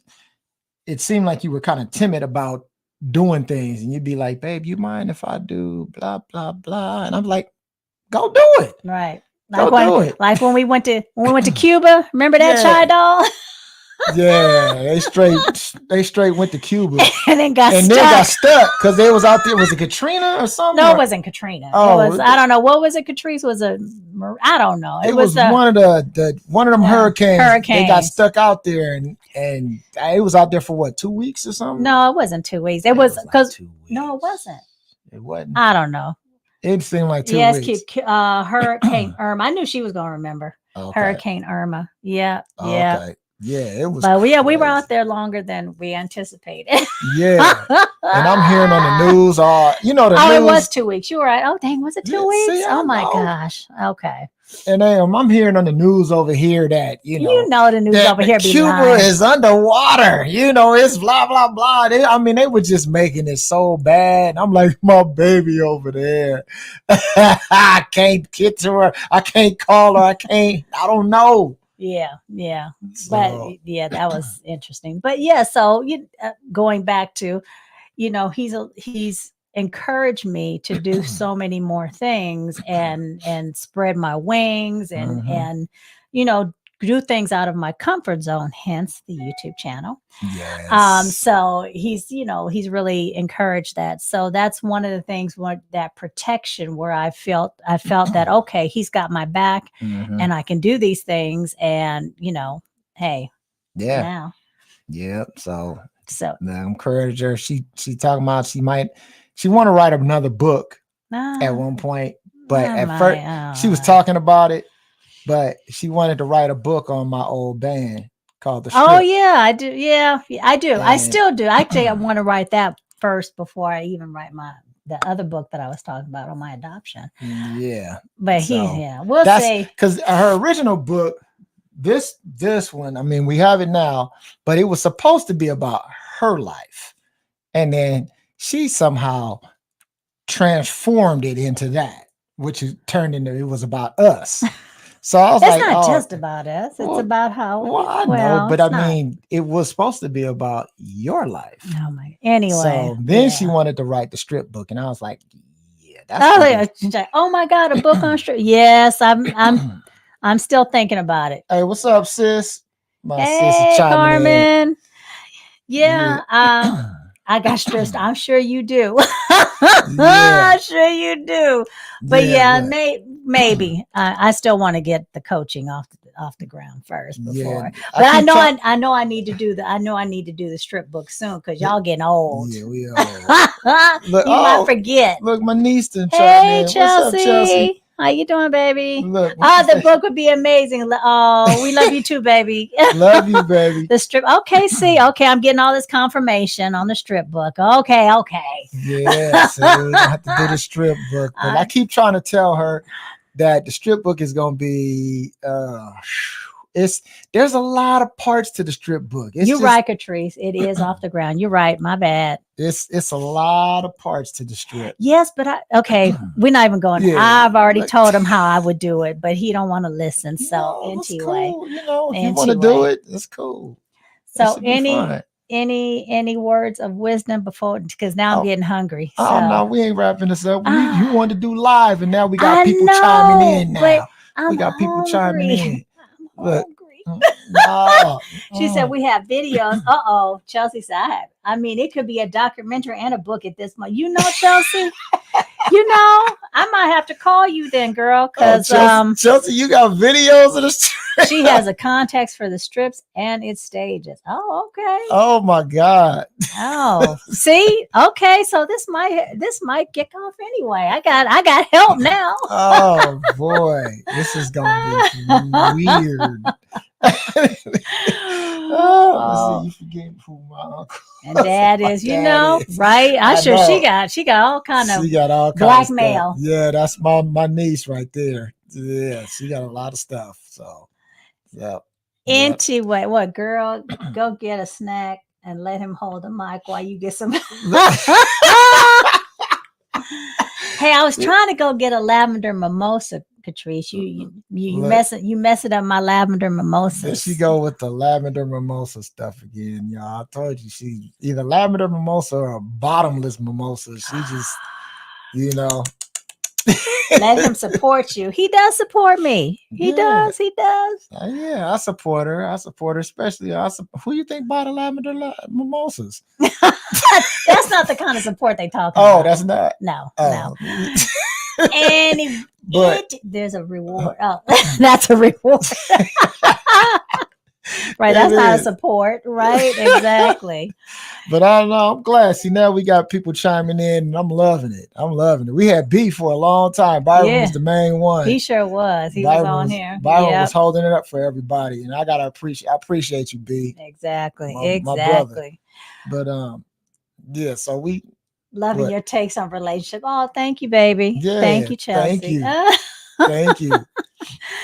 it seemed like you were kind of timid about doing things. And you'd be like, babe, you mind if I do blah, blah, blah? And I'm like, go do it. Right. Do it. Like when we went to Cuba. Remember that Chai doll? Yeah, they straight went to Cuba and then got stuck because they was out there. Was it Katrina or something? No, it wasn't Katrina. Oh, it was, I don't know. What was it? Katrece was I don't know. It was one of them hurricanes. They got stuck out there and it was out there for what, 2 weeks or something? No, it wasn't 2 weeks. It was because no, it wasn't. It wasn't. I don't know. It seemed like 2 weeks. Yes, Hurricane Irma. I knew she was going to remember. Okay. Hurricane Irma. Yeah. Okay. Yeah, it was. But we were out there longer than we anticipated. Yeah, and I'm hearing on the news, the news. It was 2 weeks. You were right. Oh, dang, was it 2 weeks? See, oh my gosh. Okay. And I'm hearing on the news over here that the news over here. Cuba is underwater. It's blah blah blah. They were just making it so bad. I'm like, my baby over there. I can't get to her. I can't call her. I don't know. Yeah. But yeah, that was interesting. But yeah, so going back to, he's encouraged me to do so many more things and spread my wings and do things out of my comfort zone, hence the YouTube channel. Yes. So he's really encouraged that. So that's one of the things that protection where I felt that, okay, he's got my back and I can do these things and, hey. Yeah. Now. Yep. So I encourage her. She talking about she want to write another book at one point, but at first she was talking about it. But she wanted to write a book on my old band called The Strip. Oh, yeah, I do. Yeah, I do. I still do. Actually, I want to write that first before I even write the other book that I was talking about on my adoption. Yeah. But we'll see. Because her original book, this one, we have it now, but it was supposed to be about her life. And then she somehow transformed it into that, which turned into, it was about us. So I was it's not just about us. It's about how. Well, I know, but it was supposed to be about your life. Oh my! Anyway, so then she wanted to write the strip book, and I was like, "Yeah, that's." Oh my God, a book on strip? Yes, I'm still thinking about it. Hey, what's up, sis? My sis Carmen. Yeah, I got stressed. I'm sure you do. Yeah. Sure you do. But Yeah, yeah, maybe I still want to get the coaching off the ground first yeah. before. I But keep trying. I know I need to do the strip book soon because y'all getting old. Yeah, we all. Look, You might forget. look, my niece done chime Hey, in. What's up, Chelsea? Chelsea. How you doing, baby? Look, what you The say? book would be amazing. Oh, we love you too, baby. Love you, baby. The strip. Okay, see. Okay, I'm getting all this confirmation on the strip book. Okay. Yeah, so we're gonna have to do the strip book. But I keep trying to tell her that the strip book is gonna be there's a lot of parts to the strip book. You're right, Katrece. It is off the ground. You're right. My bad. It's a lot of parts to the strip. Yes, but we're not even going. Yeah, I've already told him how I would do it, but he don't want to listen. So anyway, cool. You know, if you want to do it, it's cool. So any words of wisdom before, because now I'm getting hungry. So. Oh no, we ain't wrapping this up. You wanted to do live, and now we got people chiming in. Now we got people chiming in. Look, no. She said we have videos. Chelsea said, I mean, it could be a documentary and a book at this point. You know, Chelsea. I might have to call you then, girl, because Chelsea, you got videos of the strip. She has a context for the strips and its stages. Oh, okay. Oh my God. Oh, see, okay, so this might kick off anyway. I got help now. Oh boy, this is gonna be weird. Let's see, you forget who my uncle and dad is, right? I'm sure she got all kind of blackmail. Yeah, that's my niece right there. Yeah, she got a lot of stuff. So, yeah. Anyway, what girl? Go get a snack and let him hold the mic while you get some. Hey, I was trying to go get a lavender mimosa, Katrece. You messing up my lavender mimosa. There she go with the lavender mimosa stuff again, y'all. I told you she either lavender mimosa or a bottomless mimosa. She just, let him support you. He does support me. He does. Yeah, I support her. Especially who you think bought the lavender mimosas? That's not the kind of support they talk about. Oh, that's not. No. There's a reward. Oh, that's a reward. Right, that's not a support, right? Exactly. But I don't know. I'm glad. See, now we got people chiming in, and I'm loving it. We had B for a long time. Byron was the main one. He sure was. He was on here. Byron was holding it up for everybody, and I appreciate you, B. Exactly. My brother. But yeah. So we loving your takes on relationship. Oh, thank you, baby. Yeah, thank you, Chelsea. Thank you. Thank you.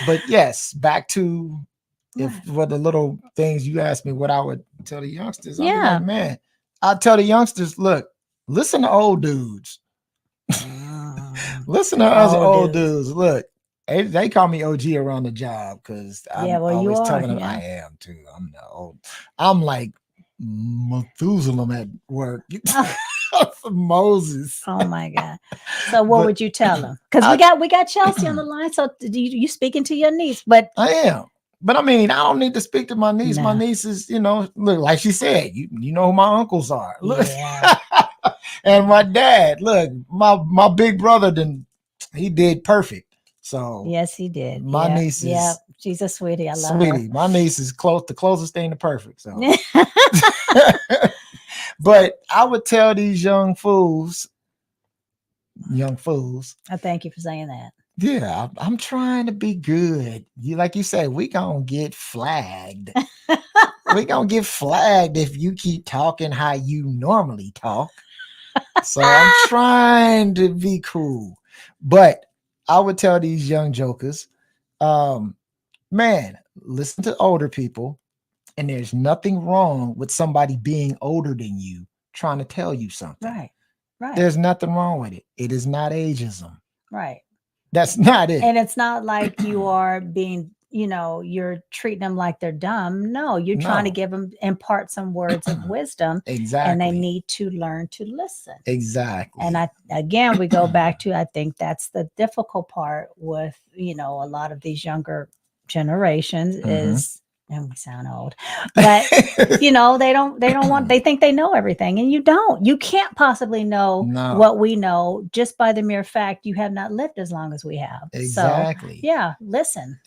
But yes, back to. For the little things you asked me, what I would tell the youngsters, I'd be like, man, I tell the youngsters, look, listen to old dudes. Listen to us old dudes. Look, they call me OG around the job because I'm always telling them I am too. I'm the old. I'm like Methuselah at work. Moses. Oh my God. So what would you tell them? Because we got Chelsea on the line. So you speaking to your niece, but I am. But I mean, I don't need to speak to my niece. No. My niece is, look, like she said, you know who my uncles are. Look. Yeah. And my dad, look, my big brother he did perfect. So yes, he did. My niece is she's a sweetie. I love her. My niece is the closest thing to perfect. So but I would tell these young fools. I thank you for saying that. Yeah, I'm trying to be good. Like you say, we gonna get flagged. We gonna get flagged if you keep talking how you normally talk. So I'm trying to be cool. But I would tell these young jokers, man, listen to older people, and there's nothing wrong with somebody being older than you trying to tell you something. Right. There's nothing wrong with it. It is not ageism. Right. That's not it. And it's not like you are being, you're treating them like they're dumb. No, you're trying to impart some words of wisdom. Exactly. And they need to learn to listen. Exactly. And we go back to, I think that's the difficult part with, a lot of these younger generations is and we sound old, but they don't want, they think they know everything, and you can't possibly know No. what we know just by the mere fact you have not lived as long as we have. Exactly. So yeah, listen.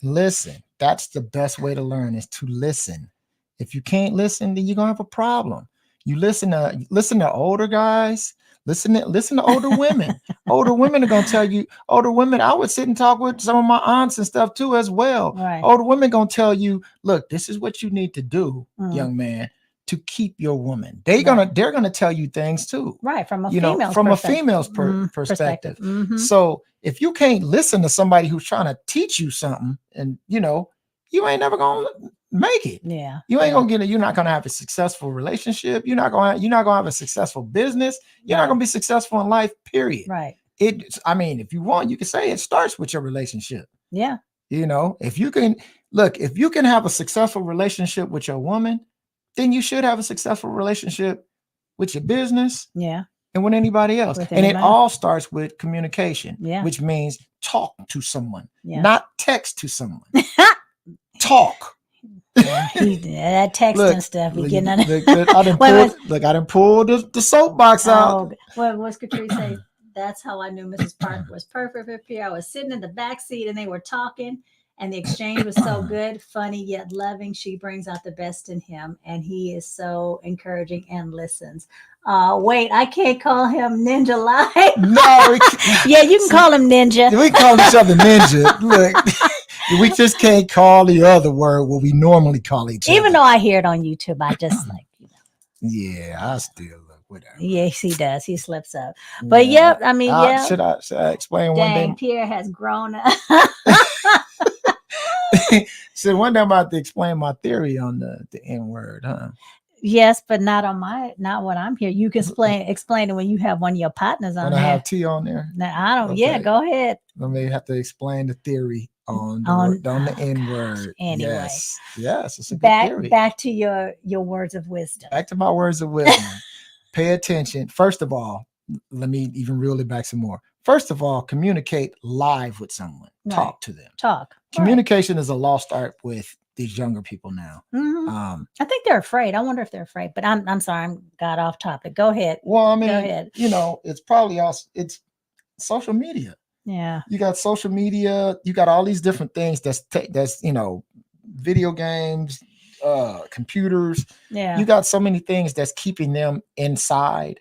That's the best way to learn, is to listen. If you can't listen, then you're gonna have a problem. You listen to older guys, listen to older women. Older women are gonna tell you, I would sit and talk with some of my aunts and stuff too as well. Right. Older women gonna tell you, look, this is what you need to do, Mm. young man, to keep your woman. They're gonna tell you things too. Right, from a female's perspective. perspective. Mhm. So if you can't listen to somebody who's trying to teach you something, and you ain't never gonna make it. Yeah. You ain't gonna get it. You're not gonna have a successful relationship. You're not gonna have a successful business. You're not gonna be successful in life, period. Right. If you want, you can say it starts with your relationship. Yeah. If you can have a successful relationship with your woman, then you should have a successful relationship with your business. Yeah. And with anybody else. And it all starts with communication, which means talk to someone, not text to someone. Talk. Yeah, that texting stuff. We getting I done pulled the soapbox out. What's Katrece say? That's how I knew Mrs. Parker was perfect for Pierre. I was sitting in the back seat and they were talking, and the exchange was so good, funny yet loving. She brings out the best in him, and he is so encouraging and listens. Wait, I can't call him Ninja Live. No, yeah, you can call him Ninja. We call each other Ninja. Look. We just can't call the other word what we normally call each other. Even though I hear it on YouTube, I just Yeah, I still look whatever. Yes, he does. He slips up. But yeah, I mean, yeah. Should I explain one day? Pierre has grown up. So one day I'm about to explain my theory on the N word, huh? Yes, but not what I'm here. You can explain it when you have one of your partners on when there. I have T on there. Now, I don't. Okay. Yeah, go ahead. Let me have to explain the theory on the N word. Anyway, yes, it's a good theory. Back to your words of wisdom. Back to my words of wisdom. Pay attention. First of all, let me even reel it back some more. First of all, communicate live with someone. Right. Talk to them. Communication is a lost art with these younger people now. Mm-hmm. I think they're afraid. I wonder if they're afraid. But I'm sorry, I got off topic. Go ahead. Well, I mean, go ahead. It's probably also it's social media. Yeah. You got social media. You got all these different things. That's video games, computers. Yeah. You got so many things that's keeping them inside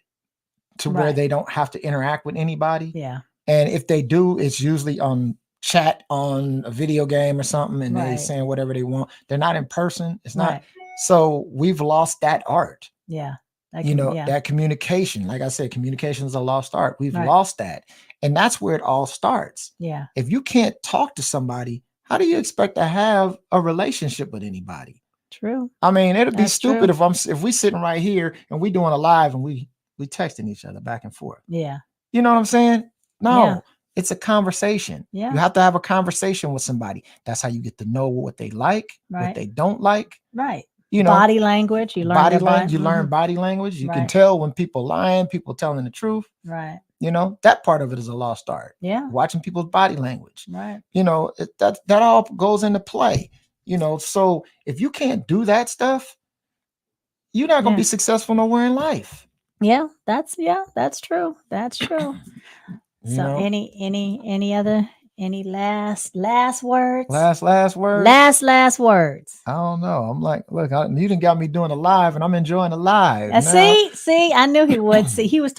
to where they don't have to interact with anybody. Yeah. And if they do, it's usually on chat on a video game or something, and they're saying whatever they want. They're not in person. It's not. So we've lost that art. Yeah. That communication. Like I said, communication is a lost art. We've lost that. And that's where it all starts. Yeah. If you can't talk to somebody, how do you expect to have a relationship with anybody? True. I mean, it'd be stupid if we sitting right here and we doing a live and we texting each other back and forth. Yeah. You know what I'm saying? No. Yeah. It's a conversation. Yeah. You have to have a conversation with somebody. That's how you get to know what they like, what they don't like. Right. Body language. You learn learn body language. You can tell when people lying, people telling the truth. Right. That part of it is a lost art. Yeah. Watching people's body language. Right. That all goes into play. So if you can't do that stuff, you're not going to be successful nowhere in life. Yeah, that's true. That's true. So any last words? Last words? Last words. I don't know. I'm like, look, you done got me doing a live and I'm enjoying the live. See, I knew he would. See, he was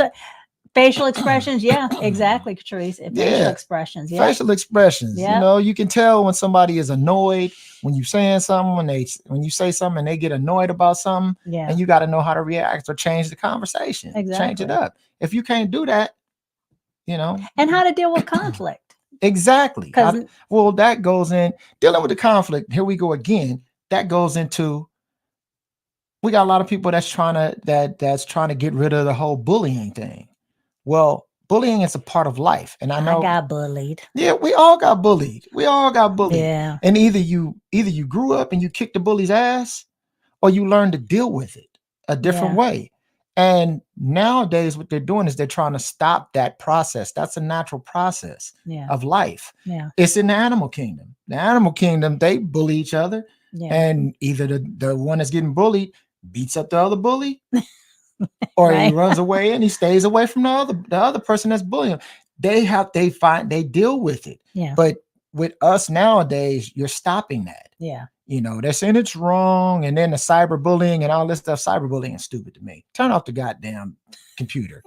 facial expressions. Yeah, exactly, Katrece. Facial expressions. Yeah. Facial expressions. Yeah. You can tell when somebody is annoyed when you're saying something, when you say something and they get annoyed about something. Yeah. And you got to know how to react or change the conversation. Exactly. Change it up. If you can't do that, And how to deal with conflict. Exactly. That goes in dealing with the conflict. Here we go again. That goes into, we got a lot of people that's trying to get rid of the whole bullying thing. Well, bullying is a part of life. And I know I got bullied. Yeah, we all got bullied. Yeah. And either you grew up and you kicked the bully's ass, or you learned to deal with it a different way. And nowadays what they're doing is they're trying to stop that process. That's a natural process of life. Yeah. It's in the animal kingdom. The animal kingdom, they bully each other. And either the one that's getting bullied beats up the other bully, or he runs away and he stays away from the other person that's bullying him. They deal with it. But with us nowadays, you're stopping that. They're saying it's wrong, and then the cyberbullying and all this stuff. Cyberbullying is stupid to me. Turn off the goddamn computer.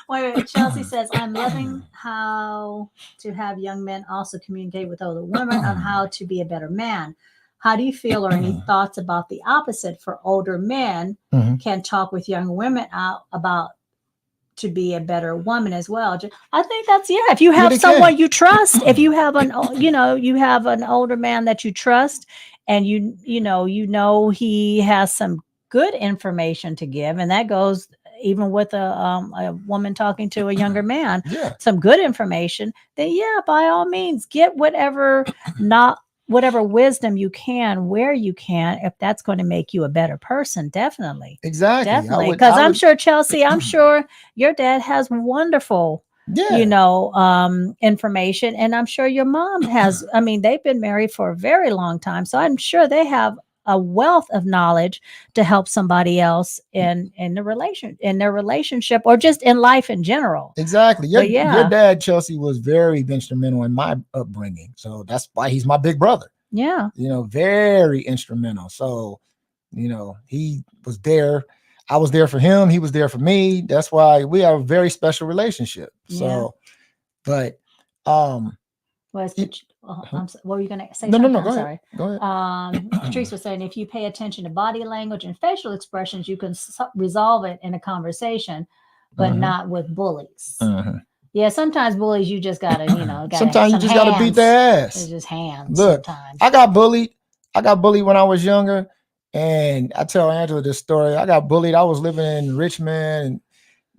Wait, Chelsea says, I'm loving how to have young men also communicate with older women on how to be a better man. How do you feel, or any thoughts about the opposite for older men can talk with young women about to be a better woman as well? I think that's, if you have someone you trust, if you have you have an older man that you trust, and you know he has some good information to give, and that goes even with a woman talking to a younger man, some good information, then by all means, get whatever wisdom you can, where you can, if that's going to make you a better person. Definitely. Exactly. Because I'm sure, Chelsea, I'm sure your dad has wonderful, information. And I'm sure your mom has, they've been married for a very long time. So I'm sure they have a wealth of knowledge to help somebody else in their relationship, or just in life in general. Exactly. Your dad, Chelsea, was very instrumental in my upbringing. So that's why he's my big brother. Yeah. Very instrumental. So, he was there. I was there for him. He was there for me. That's why we have a very special relationship. So, but, what were you going to say? No, I'm go sorry. Ahead. Go ahead. Katrece was saying, if you pay attention to body language and facial expressions, you can resolve it in a conversation, but not with bullies. Yeah, sometimes bullies, you just gotta, sometimes you just gotta beat their ass. It's just hands. Look, sometimes. I got bullied when I was younger, and I tell Angela this story. I got bullied. I was living in Richmond,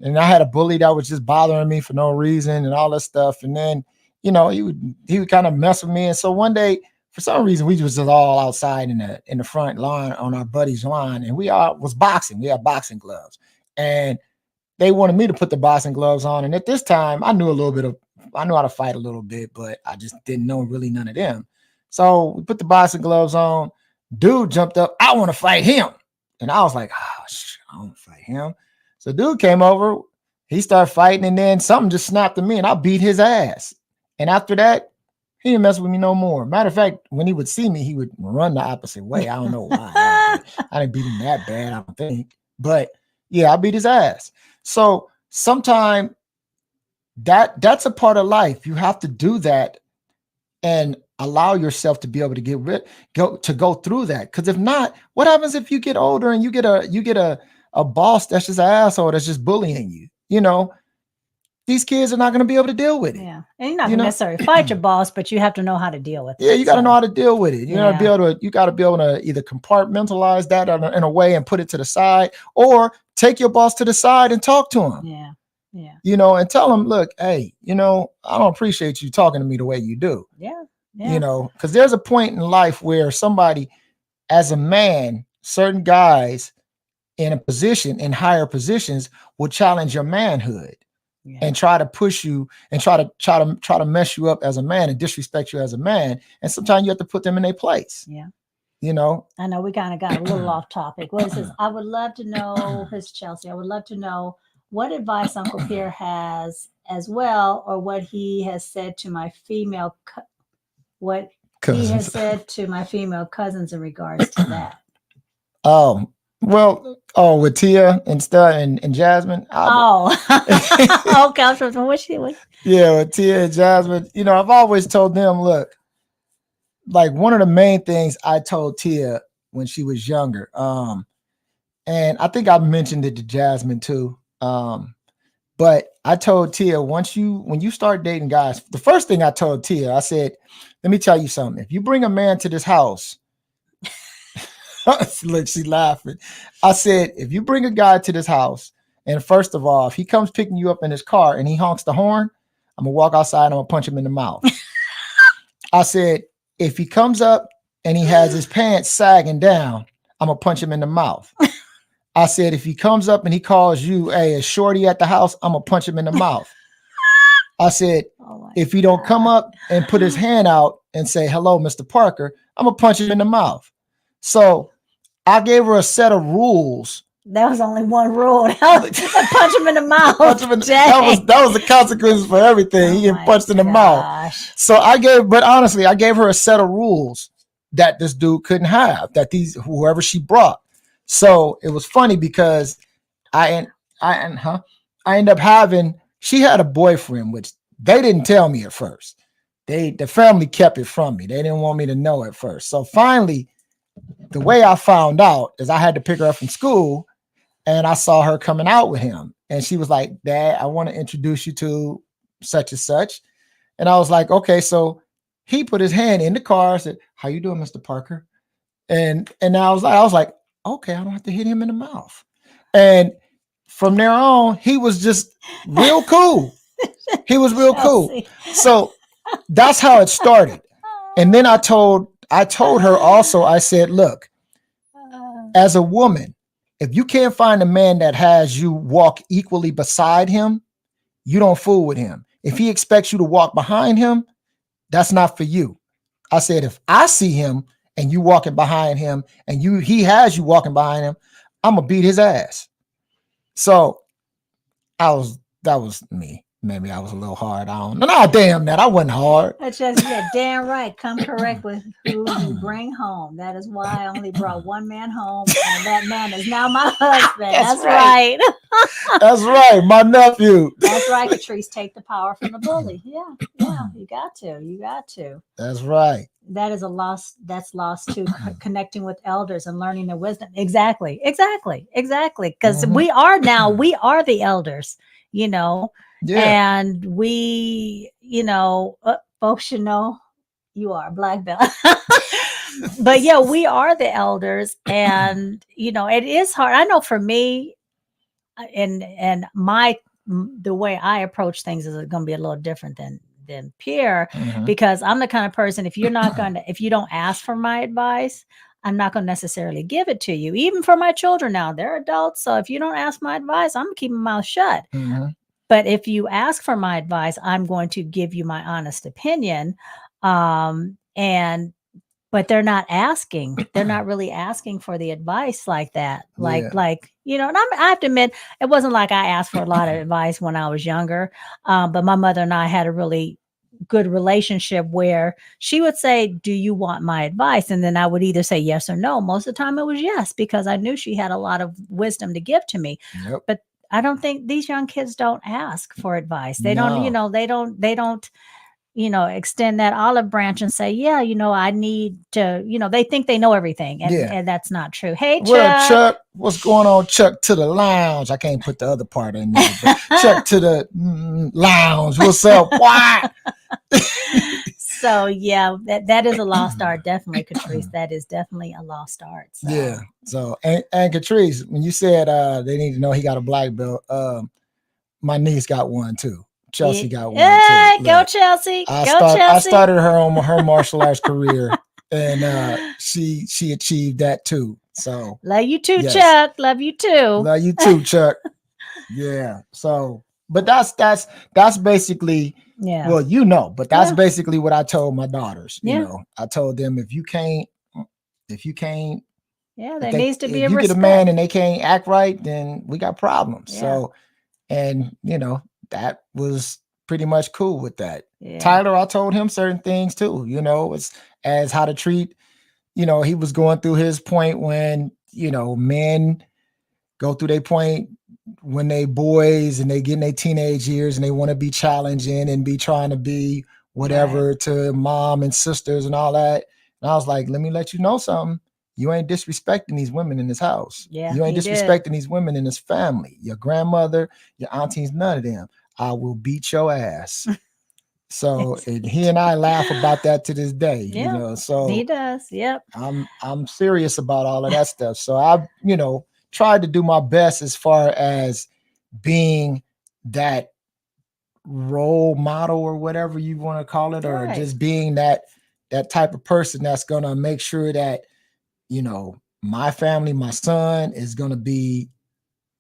and I had a bully that was just bothering me for no reason and all that stuff. And then, he would kind of mess with me. And so one day, for some reason, we was just all outside in the front lawn on our buddy's lawn, and we all was boxing. We had boxing gloves, and they wanted me to put the boxing gloves on. And at this time, I knew how to fight a little bit, but I just didn't know really none of them. So we put the boxing gloves on. Dude jumped up. I want to fight him. And I was like, oh, shit, I want to fight him. So dude came over. He started fighting, and then something just snapped at me, and I beat his ass. And after that, he didn't mess with me no more. Matter of fact, when he would see me, he would run the opposite way. I don't know why. I didn't beat him that bad, I don't think. But I beat his ass. So sometimes that's a part of life. You have to do that and allow yourself to be able to go through that. Because if not, what happens if you get older and you get a boss that's just an asshole that's just bullying you? These kids are not going to be able to deal with it. Yeah. And you're not going to necessarily fight your boss, but you have to know how to deal with it. Yeah, you got to know how to deal with it. You got to be able to either compartmentalize that in a way and put it to the side, or take your boss to the side and talk to him. Yeah. Yeah. And tell him, look, hey, I don't appreciate you talking to me the way you do. Yeah. Yeah. Because there's a point in life where somebody, as a man, certain guys in higher positions will challenge your manhood. And try to push you and try to mess you up as a man and disrespect you as a man. And sometimes you have to put them in their place. Yeah. I know we kind of got a little off topic. What is this? I would love to know, Chelsea, I would love to know what advice Uncle Pierre has as well, or what he has said to my female cousins in regards to that. With Tia and Jasmine. Okay. With Tia and Jasmine, I've always told them, look, like one of the main things I told Tia when she was younger, and I think I mentioned it to Jasmine too, but I told Tia, when you start dating guys, the first thing I told Tia, I said, let me tell you something. If you bring a man to this house, look, she's laughing. I said, if you bring a guy to this house, and first of all, if he comes picking you up in his car and he honks the horn, I'm going to walk outside and I'm going to punch him in the mouth. I said, if he comes up and he has his pants sagging down, I'm going to punch him in the mouth. I said, if he comes up and he calls you a shorty at the house, I'm going to punch him in the mouth. I said, if he don't come up and put his hand out and say, hello, Mr. Parker, I'm going to punch him in the mouth. So I gave her a set of rules. That was only one rule. Punch him in the mouth. That was the consequences for everything. He get punched in the mouth. So I gave her a set of rules that this dude couldn't have, that whoever she brought. So it was funny because I ended up having, she had a boyfriend, which they didn't tell me at first. The family kept it from me. They didn't want me to know at first. So finally, the way I found out is I had to pick her up from school, and I saw her coming out with him. And she was like, Dad, I want to introduce you to such and such. And I was like, okay. So he put his hand in the car, said, how you doing, Mr. Parker? And I was like, okay, I don't have to hit him in the mouth. And from there on, he was just real cool. He was real cool. So that's how it started. And then I told her also, I said, look, as a woman, if you can't find a man that has you walk equally beside him, you don't fool with him. If he expects you to walk behind him, that's not for you. I said, if I see him and you walking behind him and he has you walking behind him, I'm gonna beat his ass. So that was me. Maybe I was a little hard. I don't know. No, damn that. I wasn't hard. That's just damn right. Come correct with who you bring home. That is why I only brought one man home, and that man is now my husband. That's right. That's right. My nephew. That's right, Katrece. Take the power from the bully. Yeah. You got to. That's right. That is a loss. That's lost to connecting with elders and learning their wisdom. Exactly. Because we are the elders, you know. Yeah. And we, folks should know you are a black belt. But yeah, we are the elders, and it is hard. I know for me, and the way I approach things is going to be a little different than Pierre, because I'm the kind of person, if you don't ask for my advice, I'm not going to necessarily give it to you. Even for my children now, they're adults, so if you don't ask my advice, I'm going to keep my mouth shut. But if you ask for my advice, I'm going to give you my honest opinion. But they're not asking. They're not really asking for the advice like that. And I have to admit, it wasn't like I asked for a lot of advice when I was younger. But my mother and I had a really good relationship where she would say, do you want my advice? And then I would either say yes or no. Most of the time it was yes, because I knew she had a lot of wisdom to give to me. Yep. But I don't think these young kids don't ask for advice. They don't, they don't, extend that olive branch and say, I need to, they think they know everything. And that's not true. Hey, Chuck. Well, Chuck, what's going on? Chuck to the lounge. I can't put the other part in there, but Chuck to the lounge. What's up? Why? So yeah, that is a lost art. Definitely, Katrece. That is definitely a lost art. So. Yeah. So and Katrece, when you said they need to know he got a black belt, my niece got one too. Chelsea got one too. Go Chelsea. I started her on her martial arts career, and she achieved that too. So love you too, yes. Chuck. Love you too. Love you too, Chuck. Yeah. So, but that's basically. Yeah. Well, but that's basically what I told my daughters. I told them if you can't. Yeah, there needs to be a respect. If you get a man and they can't act right, then we got problems. Yeah. So, and that was pretty much cool with that. Yeah. Tyler, I told him certain things too, as how to treat, he was going through his point when, men go through their point when they boys and they get in their teenage years and they want to be challenging and be trying to be whatever to mom and sisters and all that. And I was like, let me let you know something. You ain't disrespecting these women in this house. Yeah, you ain't disrespecting these women in this family. Your grandmother, your aunties, none of them. I will beat your ass. So and he and I laugh about that to this day. So he does. Yep. I'm serious about all of that stuff. So I, tried to do my best as far as being that role model or whatever you want to call it, or just being that type of person that's gonna make sure that my family, my son is gonna be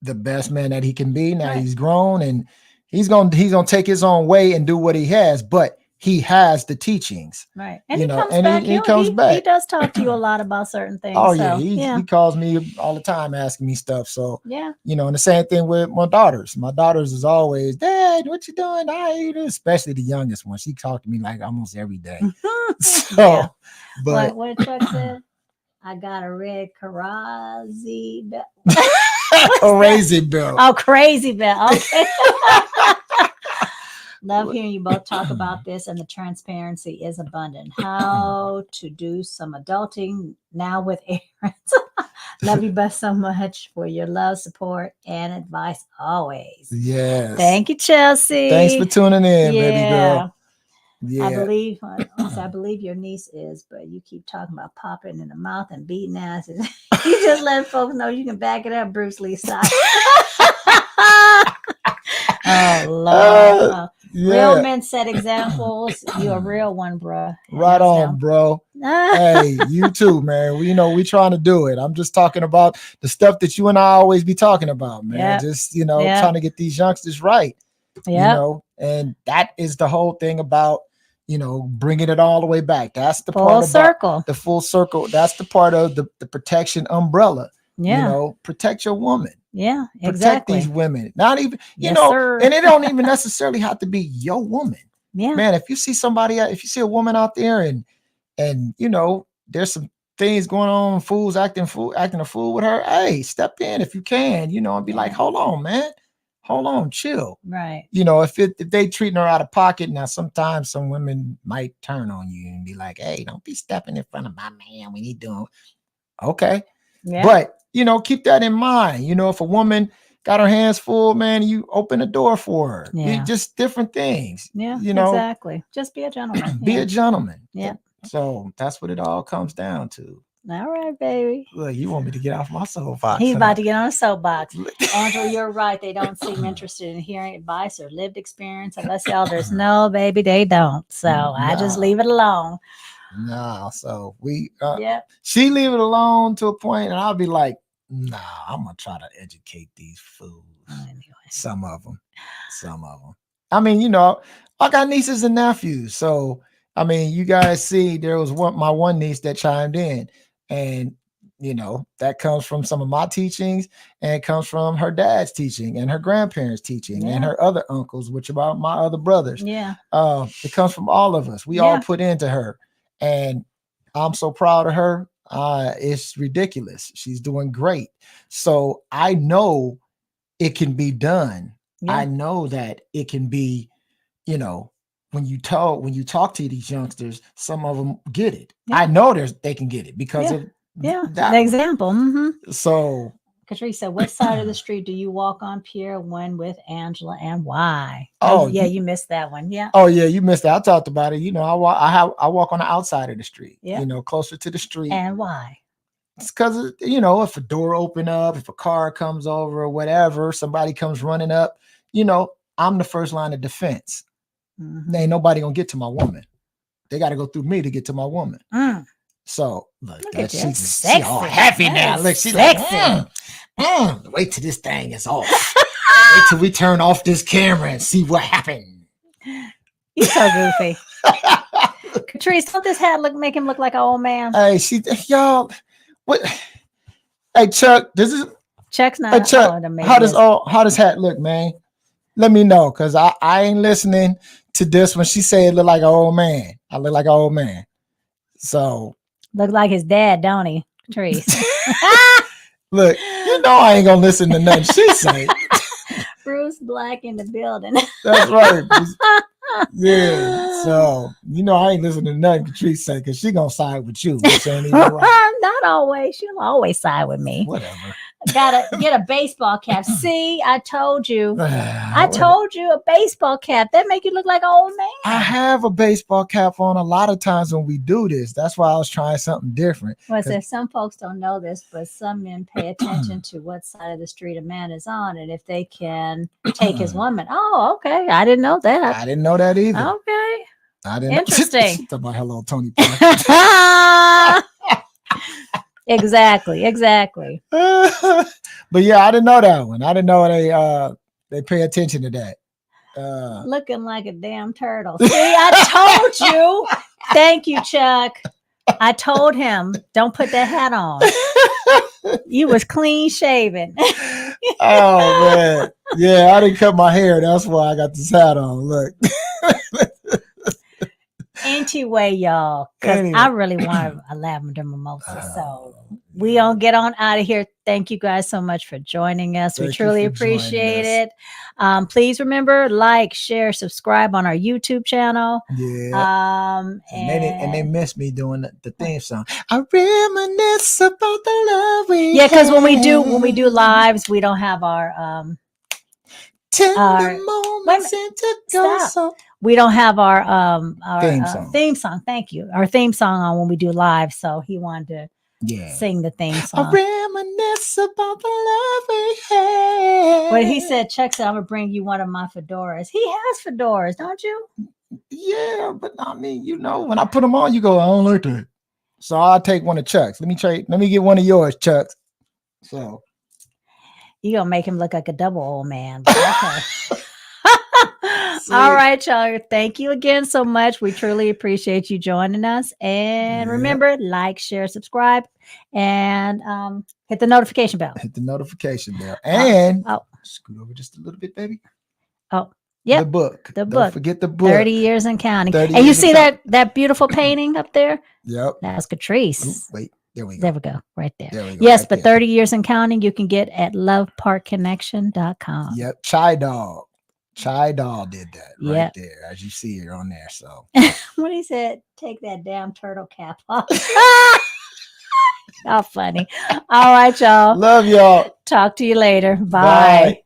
the best man that he can be. Now he's grown and He's gonna take his own way and do what he has, but he has the teachings. Right. And You he know, comes and back. he comes back. He does talk to you a lot about certain things. Oh so, yeah, yeah. he calls me all the time asking me stuff. So Yeah. you know, and the same thing with my daughters. My daughters is always, Dad, what you doing? Especially the youngest one. She talked to me like almost every day. So, Yeah. but what did Chuck say? I got a red Katrece belt. crazy bill. Oh, crazy belt. Okay. Love hearing you both talk about this, and the transparency is abundant. How to do some adulting now with Aaron. Love you both so much for your love, support, and advice always. Yes. Thank you, Chelsea. Thanks for tuning in, baby girl. Yeah. I believe your niece is, but you keep talking about popping in the mouth and beating asses. You just let folks know you can back it up, Bruce Lee style. Oh Lord. Yeah. Real men set examples. You're a real one, bro. Right on, bro. Hey, you too, man. We trying to do it. I'm just talking about the stuff that you and I always be talking about, man. Yep. Just, trying to get these youngsters right. Yeah. And that is the whole thing about, bringing it all the way back. That's the full part circle. about the full circle. That's the part of the protection umbrella. Yeah. Protect your woman. Yeah, Protect these women. Not even, sir. And it don't even necessarily have to be your woman. Yeah. Man, if you see a woman out there and there's some things going on, fools acting a fool with her, hey, step in if you can, and be like, hold on, man. Hold on, chill. Right. If they treating her out of pocket, now sometimes some women might turn on you and be like, hey, don't be stepping in front of my man when he doing. Okay. Yeah. But keep that in mind. If a woman got her hands full, man, you open the door for her. Yeah. Just different things. Yeah. Exactly. Just be a gentleman. Be a gentleman. Yeah. So that's what it all comes down to. All right, baby. Look, you want me to get off my soapbox? He's about to get on a soapbox. Angela, you're right. They don't seem interested in hearing advice or lived experience unless elders. No, baby, they don't. So I just leave it alone. No, so she leave it alone to a point, and I'll be like, nah, I'm gonna try to educate these fools. Anyway. Some of them. I mean, I got nieces and nephews, so I mean, you guys see, there was my one niece that chimed in, and that comes from some of my teachings, and it comes from her dad's teaching and her grandparents' teaching and her other uncles, which are my other brothers. Yeah. It comes from all of us. We all put into her. And I'm so proud of her. It's ridiculous. She's doing great. So I know it can be done. Yeah. I know that it can be, when you talk to these youngsters, some of them get it. Yeah. I know they can get it because of that example. Mm-hmm. So Katrece, what side of the street do you walk on, Pierre, when with Angela, and why? Oh, yeah, you missed that one. Yeah. Oh, yeah, you missed that. I talked about it. I walk on the outside of the street. Yeah. Closer to the street. And why? It's because if a door open up, if a car comes over or whatever, somebody comes running up, I'm the first line of defense. Mm-hmm. Ain't nobody gonna get to my woman. They got to go through me to get to my woman. Mm. So look she's all happy now. Look, she's sexy. Like, wait till this thing is off. Wait till we turn off this camera and see what happened. You're so goofy. Katrece, don't this hat make him look like an old man? Hey, y'all, what? Hey, Chuck, Chuck's not. Hey, Chuck, how does hat look, man? Let me know, because I ain't listening to this when she say it look like an old man. I look like an old man. So look like his dad, don't he, Katrece? Look, I ain't gonna listen to nothing she say. Bruce Black in the building. That's right. Yeah. So I ain't listening to nothing Katrece say, because she gonna side with you. Which ain't even right. Not always. She'll always side with me. Whatever. Gotta get a baseball cap. See, I told you. I told you, a baseball cap. That make you look like an old man. I have a baseball cap on a lot of times when we do this. That's why I was trying something different. Well, so some folks don't know this, but some men pay attention to what side of the street a man is on, and if they can take his woman. Oh, okay. I didn't know that. I didn't know that either. Okay. I didn't. Interesting. Talk about hello, Tony Parker. Exactly. But yeah, I didn't know that one. I didn't know they pay attention to that. Looking like a damn turtle. See, I told you. Thank you, Chuck. I told him, don't put that hat on. You was clean shaven. Oh man. Yeah, I didn't cut my hair. That's why I got this hat on. Look. Anyway, y'all, because Anyway. I really want a lavender mimosa. So we gonna get on out of here. Thank you guys so much for joining us. We Thank you truly for joining appreciate us. it. Please remember, like, share, subscribe on our YouTube channel. Yeah. And they miss me doing the theme song. I reminisce about the love we yeah, because when we had. do lives, we don't have our Tender moments into stop. We don't have our theme song. Thank you. Our theme song on when we do live. So he wanted to sing the theme song. I reminisce about the love we had. But he said, Chuck said, I'm gonna bring you one of my fedoras. He has fedoras, don't you? Yeah, but I mean, you know, when I put them on, you go, I don't like that. So I'll take one of Chuck's. Let me get one of yours, Chuck's. So you're gonna make him look like a double old man. But okay. All right, y'all. Thank you again so much. We truly appreciate you joining us. And remember, like, share, subscribe, and hit the notification bell. Hit the notification bell. And scoot over just a little bit, baby. Oh, yeah. The book. Don't forget the book. 30 years and counting. And you see that beautiful painting up there? Yep. That's Katrece. Ooh, wait. There we go. There we go. Right there. There we go. Yes, right but there. 30 years and counting, you can get at LoveParkConnection.com. Yep. Chai Dog did that right there, as you see it on there. So when he said, take that damn turtle cap off. How funny. All right, y'all. Love y'all. Talk to you later. Bye. Bye.